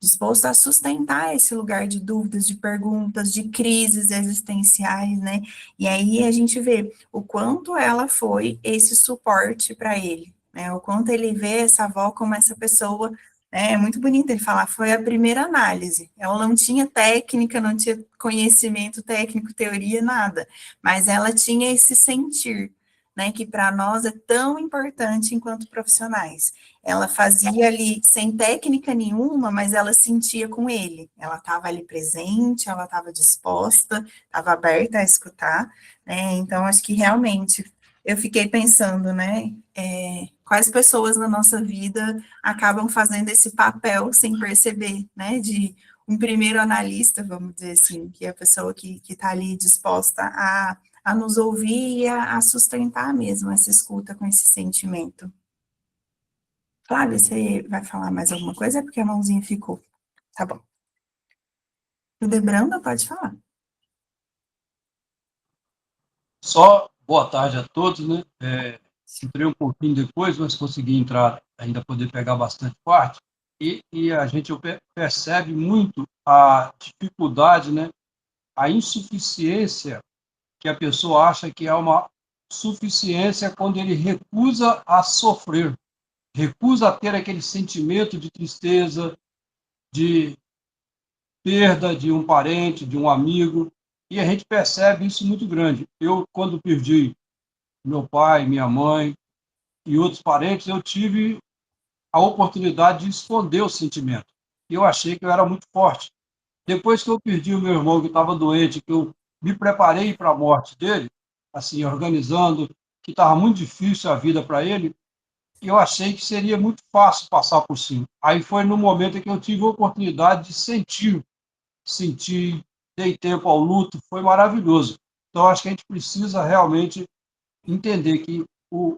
disposto a sustentar esse lugar de dúvidas, de perguntas, de crises existenciais, né? E aí a gente vê o quanto ela foi esse suporte para ele, né? O quanto ele vê essa avó como essa pessoa, né? É muito bonito ele falar, foi a primeira análise. Ela não tinha técnica, não tinha conhecimento técnico, teoria, nada, mas ela tinha esse sentir, né? Que para nós é tão importante enquanto profissionais. Ela fazia ali sem técnica nenhuma, mas ela sentia com ele. Ela estava ali presente, ela estava disposta, estava aberta a escutar, né? Então, acho que realmente eu fiquei pensando, né? Quais pessoas na nossa vida acabam fazendo esse papel sem perceber, né? De um primeiro analista, vamos dizer assim, que é a pessoa que está ali disposta a nos ouvir e a sustentar mesmo essa escuta com esse sentimento. Flávia, você vai falar mais alguma coisa? É porque a mãozinha ficou. Tá bom. O Debranda pode falar. Só boa tarde a todos, né? Entrei um pouquinho depois, mas consegui entrar, ainda poder pegar bastante parte. E a gente percebe muito a dificuldade, né? A insuficiência que a pessoa acha que é uma suficiência quando ele recusa a sofrer, recusa a ter aquele sentimento de tristeza, de perda de um parente, de um amigo, e a gente percebe isso muito grande. Eu, quando perdi meu pai, minha mãe e outros parentes, eu tive a oportunidade de esconder o sentimento. Eu achei que eu era muito forte. Depois que eu perdi o meu irmão que estava doente, que eu me preparei para a morte dele, assim, organizando, que estava muito difícil a vida para ele, eu achei que seria muito fácil passar por cima. Aí foi no momento em que eu tive a oportunidade de sentir, dei tempo ao luto, foi maravilhoso. Então, acho que a gente precisa realmente entender que o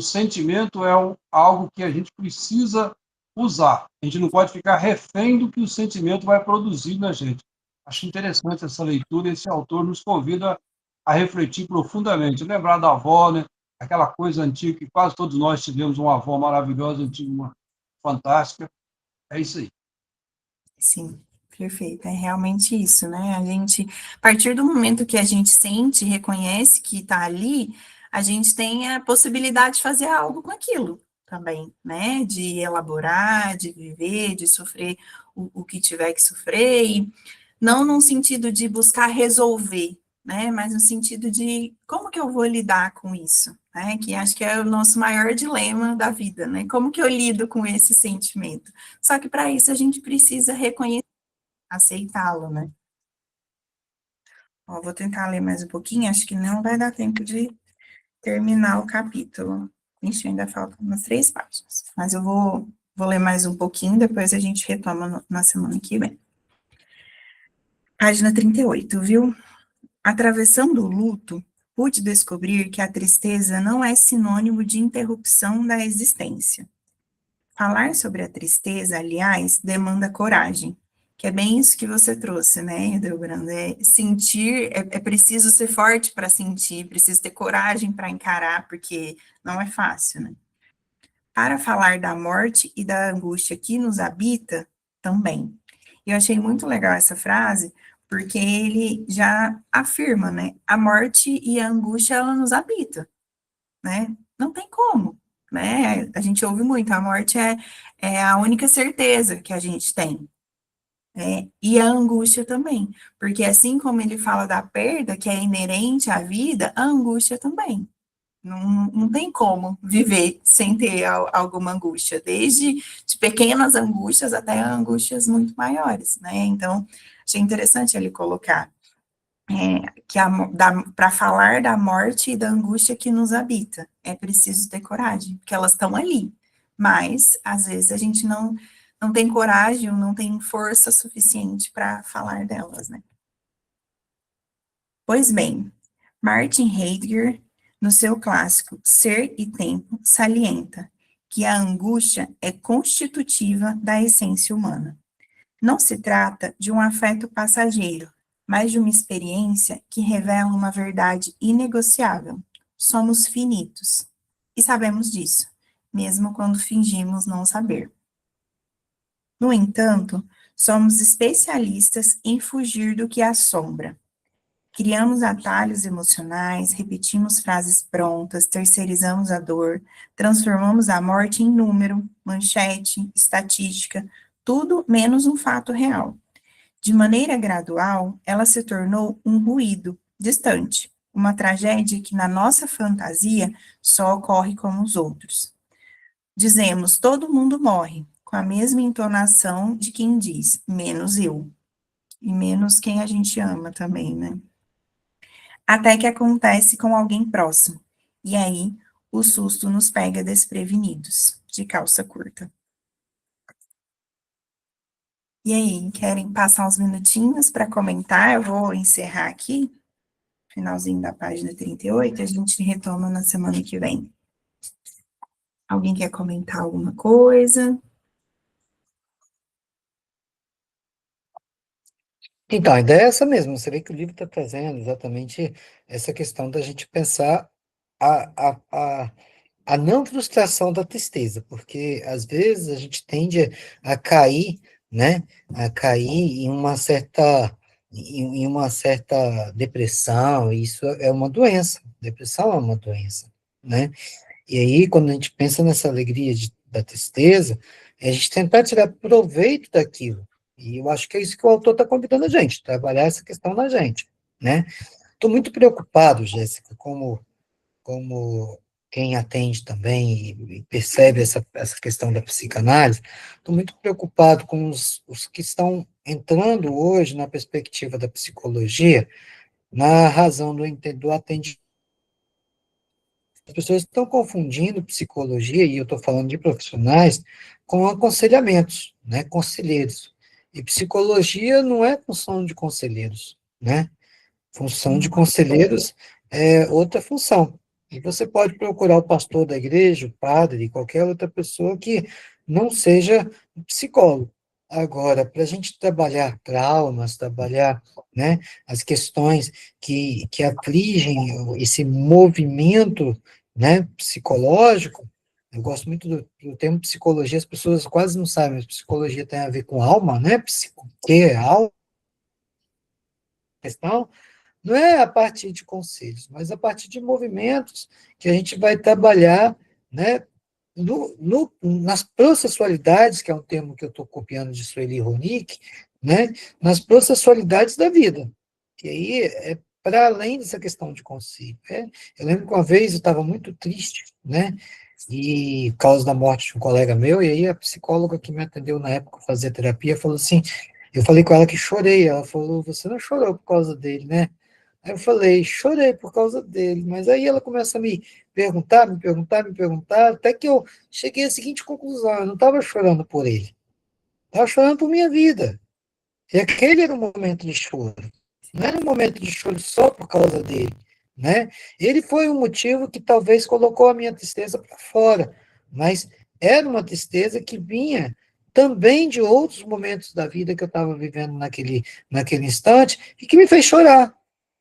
sentimento é algo que a gente precisa usar. A gente não pode ficar refém do que o sentimento vai produzir na gente. Acho interessante essa leitura, esse autor nos convida a refletir profundamente, lembrar da avó, né? Aquela coisa antiga que quase todos nós tivemos uma avó maravilhosa, antiga, uma fantástica. É isso aí. Sim, perfeito. É realmente isso, né? A partir do momento que a gente sente, reconhece que está ali, a gente tem a possibilidade de fazer algo com aquilo também, né? De elaborar, de viver, de sofrer o que tiver que sofrer, e não num sentido de buscar resolver, né? Mas no sentido de como que eu vou lidar com isso, né? Que acho que é o nosso maior dilema da vida, né? Como que eu lido com esse sentimento? Só que para isso a gente precisa reconhecer, aceitá-lo, né? Ó, vou tentar ler mais um pouquinho, acho que não vai dar tempo de terminar o capítulo. Ixi, ainda faltam umas 3 páginas, mas eu vou ler mais um pouquinho, depois a gente retoma na semana que vem. Página 38, viu? Atravessando o luto, pude descobrir que a tristeza não é sinônimo de interrupção da existência. Falar sobre a tristeza, aliás, demanda coragem, que é bem isso que você trouxe, né, Edelbrando? É preciso ser forte para sentir, preciso ter coragem para encarar, porque não é fácil, né? Para falar da morte e da angústia que nos habita, também. Eu achei muito legal essa frase, porque ele já afirma, né? A morte e a angústia, ela nos habita, né? Não tem como, né? A gente ouve muito, a morte é a única certeza que a gente tem, né? E a angústia também, porque assim como ele fala da perda, que é inerente à vida, a angústia também. Não tem como viver sem ter alguma angústia, desde de pequenas angústias até angústias muito maiores, né? Então, achei interessante ele colocar que para falar da morte e da angústia que nos habita, é preciso ter coragem, porque elas estão ali, mas às vezes a gente não tem coragem, não tem força suficiente para falar delas, né? Pois bem, Martin Heidegger, no seu clássico Ser e Tempo, salienta que a angústia é constitutiva da essência humana. Não se trata de um afeto passageiro, mas de uma experiência que revela uma verdade inegociável. Somos finitos. E sabemos disso, mesmo quando fingimos não saber. No entanto, somos especialistas em fugir do que assombra. Criamos atalhos emocionais, repetimos frases prontas, terceirizamos a dor, transformamos a morte em número, manchete, estatística, tudo menos um fato real. De maneira gradual, ela se tornou um ruído distante, uma tragédia que na nossa fantasia só ocorre com os outros. Dizemos todo mundo morre, com a mesma entonação de quem diz menos eu, e menos quem a gente ama também, né? Até que acontece com alguém próximo. E aí, o susto nos pega desprevenidos, de calça curta. E aí, querem passar uns minutinhos para comentar? Eu vou encerrar aqui, finalzinho da página 38, a gente retoma na semana que vem. Alguém quer comentar alguma coisa? Então, a ideia é essa mesmo. Você vê que o livro está trazendo exatamente essa questão da gente pensar a não frustração da tristeza, porque às vezes a gente tende a cair, né, a cair em uma certa depressão, e isso é uma doença, depressão é uma doença, né, e aí quando a gente pensa nessa alegria da tristeza, é a gente tentar tirar proveito daquilo, e eu acho que é isso que o autor está convidando a gente, trabalhar essa questão na gente, né. Estou muito preocupado, Jéssica, como quem atende também e percebe essa questão da psicanálise, estou muito preocupado com os que estão entrando hoje na perspectiva da psicologia, na razão do atendimento. As pessoas estão confundindo psicologia, e eu estou falando de profissionais, com aconselhamentos, né, conselheiros. E psicologia não é função de conselheiros, né? Função de conselheiros é outra função. E você pode procurar o pastor da igreja, o padre, qualquer outra pessoa que não seja psicólogo. Agora, para a gente trabalhar traumas, trabalhar, né, as questões que afligem esse movimento, né, psicológico, eu gosto muito do termo psicologia, as pessoas quase não sabem, mas psicologia tem a ver com alma, né, que é alma, questão, não é a partir de conselhos, mas a partir de movimentos que a gente vai trabalhar, né, nas processualidades, que é um termo que eu estou copiando de Sueli Ronick, né, nas processualidades da vida. E aí é para além dessa questão de conselho. Né? Eu lembro que uma vez eu estava muito triste, né, e por causa da morte de um colega meu, e aí a psicóloga que me atendeu na época, fazia terapia, falou assim, eu falei com ela que chorei, ela falou, você não chorou por causa dele, né? Aí eu falei, chorei por causa dele, mas aí ela começa a me perguntar, até que eu cheguei à seguinte conclusão, eu não estava chorando por ele, estava chorando por minha vida. E aquele era um momento de choro, não era um momento de choro só por causa dele, né? Ele foi um motivo que talvez colocou a minha tristeza para fora, mas era uma tristeza que vinha também de outros momentos da vida que eu estava vivendo naquele instante e que me fez chorar.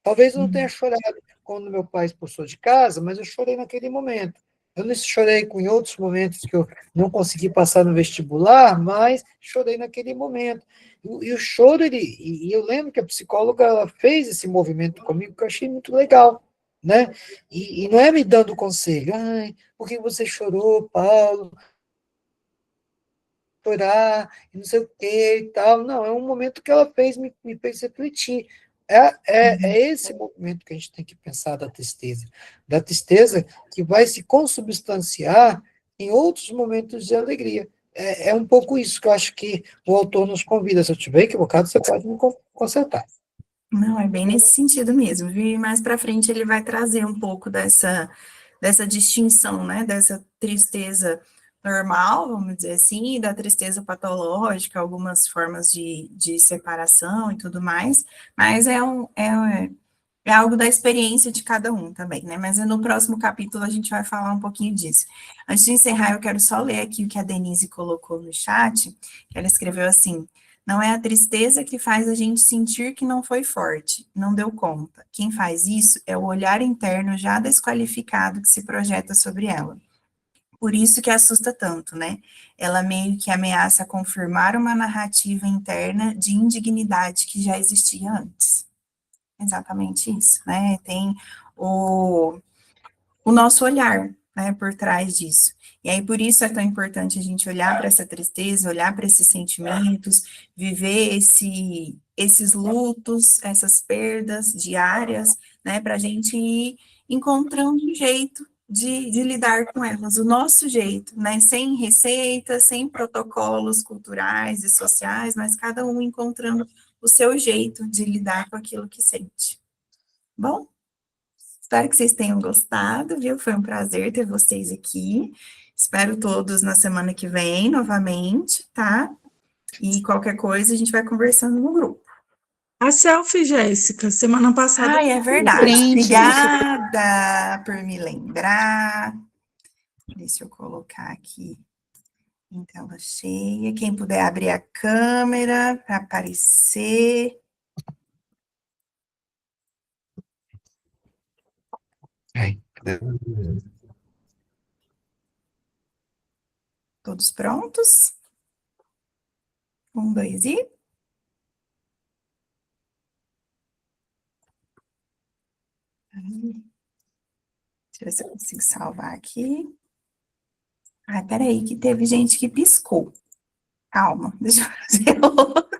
Talvez eu não tenha chorado quando meu pai expulsou de casa, mas eu chorei naquele momento. Eu não chorei em outros momentos que eu não consegui passar no vestibular, mas chorei naquele momento. E o choro, e eu lembro que a psicóloga ela fez esse movimento comigo, que eu achei muito legal, né? E não é me dando conselho, ai, por que você chorou, Paulo? Chorar, e não sei o que e tal. Não, é um momento que ela me fez refletir. É esse movimento que a gente tem que pensar da tristeza que vai se consubstanciar em outros momentos de alegria. É um pouco isso que eu acho que o autor nos convida. Se eu estiver equivocado, você pode me consertar. Não, é bem nesse sentido mesmo, viu? E mais para frente ele vai trazer um pouco dessa distinção, né? Dessa tristeza normal, vamos dizer assim, e da tristeza patológica, algumas formas de separação e tudo mais, mas é algo da experiência de cada um também, né? Mas no próximo capítulo a gente vai falar um pouquinho disso. Antes de encerrar, eu quero só ler aqui o que a Denise colocou no chat, que ela escreveu assim: não é a tristeza que faz a gente sentir que não foi forte, não deu conta. Quem faz isso é o olhar interno já desqualificado que se projeta sobre ela. Por isso que assusta tanto, né? Ela meio que ameaça confirmar uma narrativa interna de indignidade que já existia antes. Exatamente isso, né? Tem o nosso olhar, né, por trás disso. E aí, por isso é tão importante a gente olhar para essa tristeza, olhar para esses sentimentos, viver esses lutos, essas perdas diárias, né, para a gente ir encontrando um jeito de lidar com elas, o nosso jeito, né, sem receitas, sem protocolos culturais e sociais, mas cada um encontrando o seu jeito de lidar com aquilo que sente. Bom? Espero que vocês tenham gostado, viu? Foi um prazer ter vocês aqui. Espero todos na semana que vem, novamente, tá? E qualquer coisa a gente vai conversando no grupo. A selfie, Jéssica, semana passada. Ai, é verdade. Obrigada por me lembrar. Deixa eu colocar aqui em tela cheia. Quem puder abrir a câmera para aparecer. Todos prontos? 1, 2 e... Deixa eu ver se eu consigo salvar aqui. Ai, peraí, que teve gente que piscou. Calma, deixa eu fazer outro.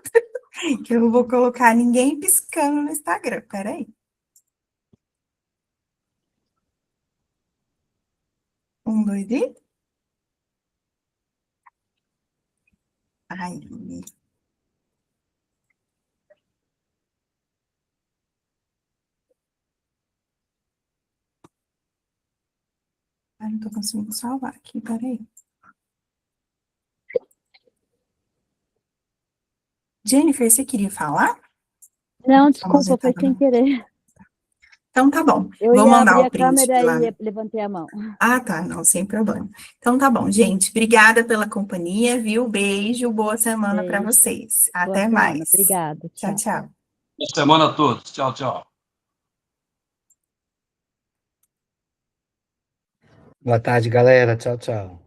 Que eu não vou colocar ninguém piscando no Instagram. Peraí. 1, 2 e... Ai, não tô conseguindo salvar aqui, peraí. Jennifer, você queria falar? Não, desculpa, foi sem querer. Então tá bom. Eu Vou ia mandar abrir o a print câmera lá. e levantei a mão. Ah, tá, não, sem problema. Então tá bom, gente. Obrigada pela companhia, viu? Beijo, boa semana para Beijo. vocês. Boa Até semana. mais. Obrigada. Tchau, tchau. Boa semana a todos. Tchau, tchau. Boa tarde, galera. Tchau, tchau.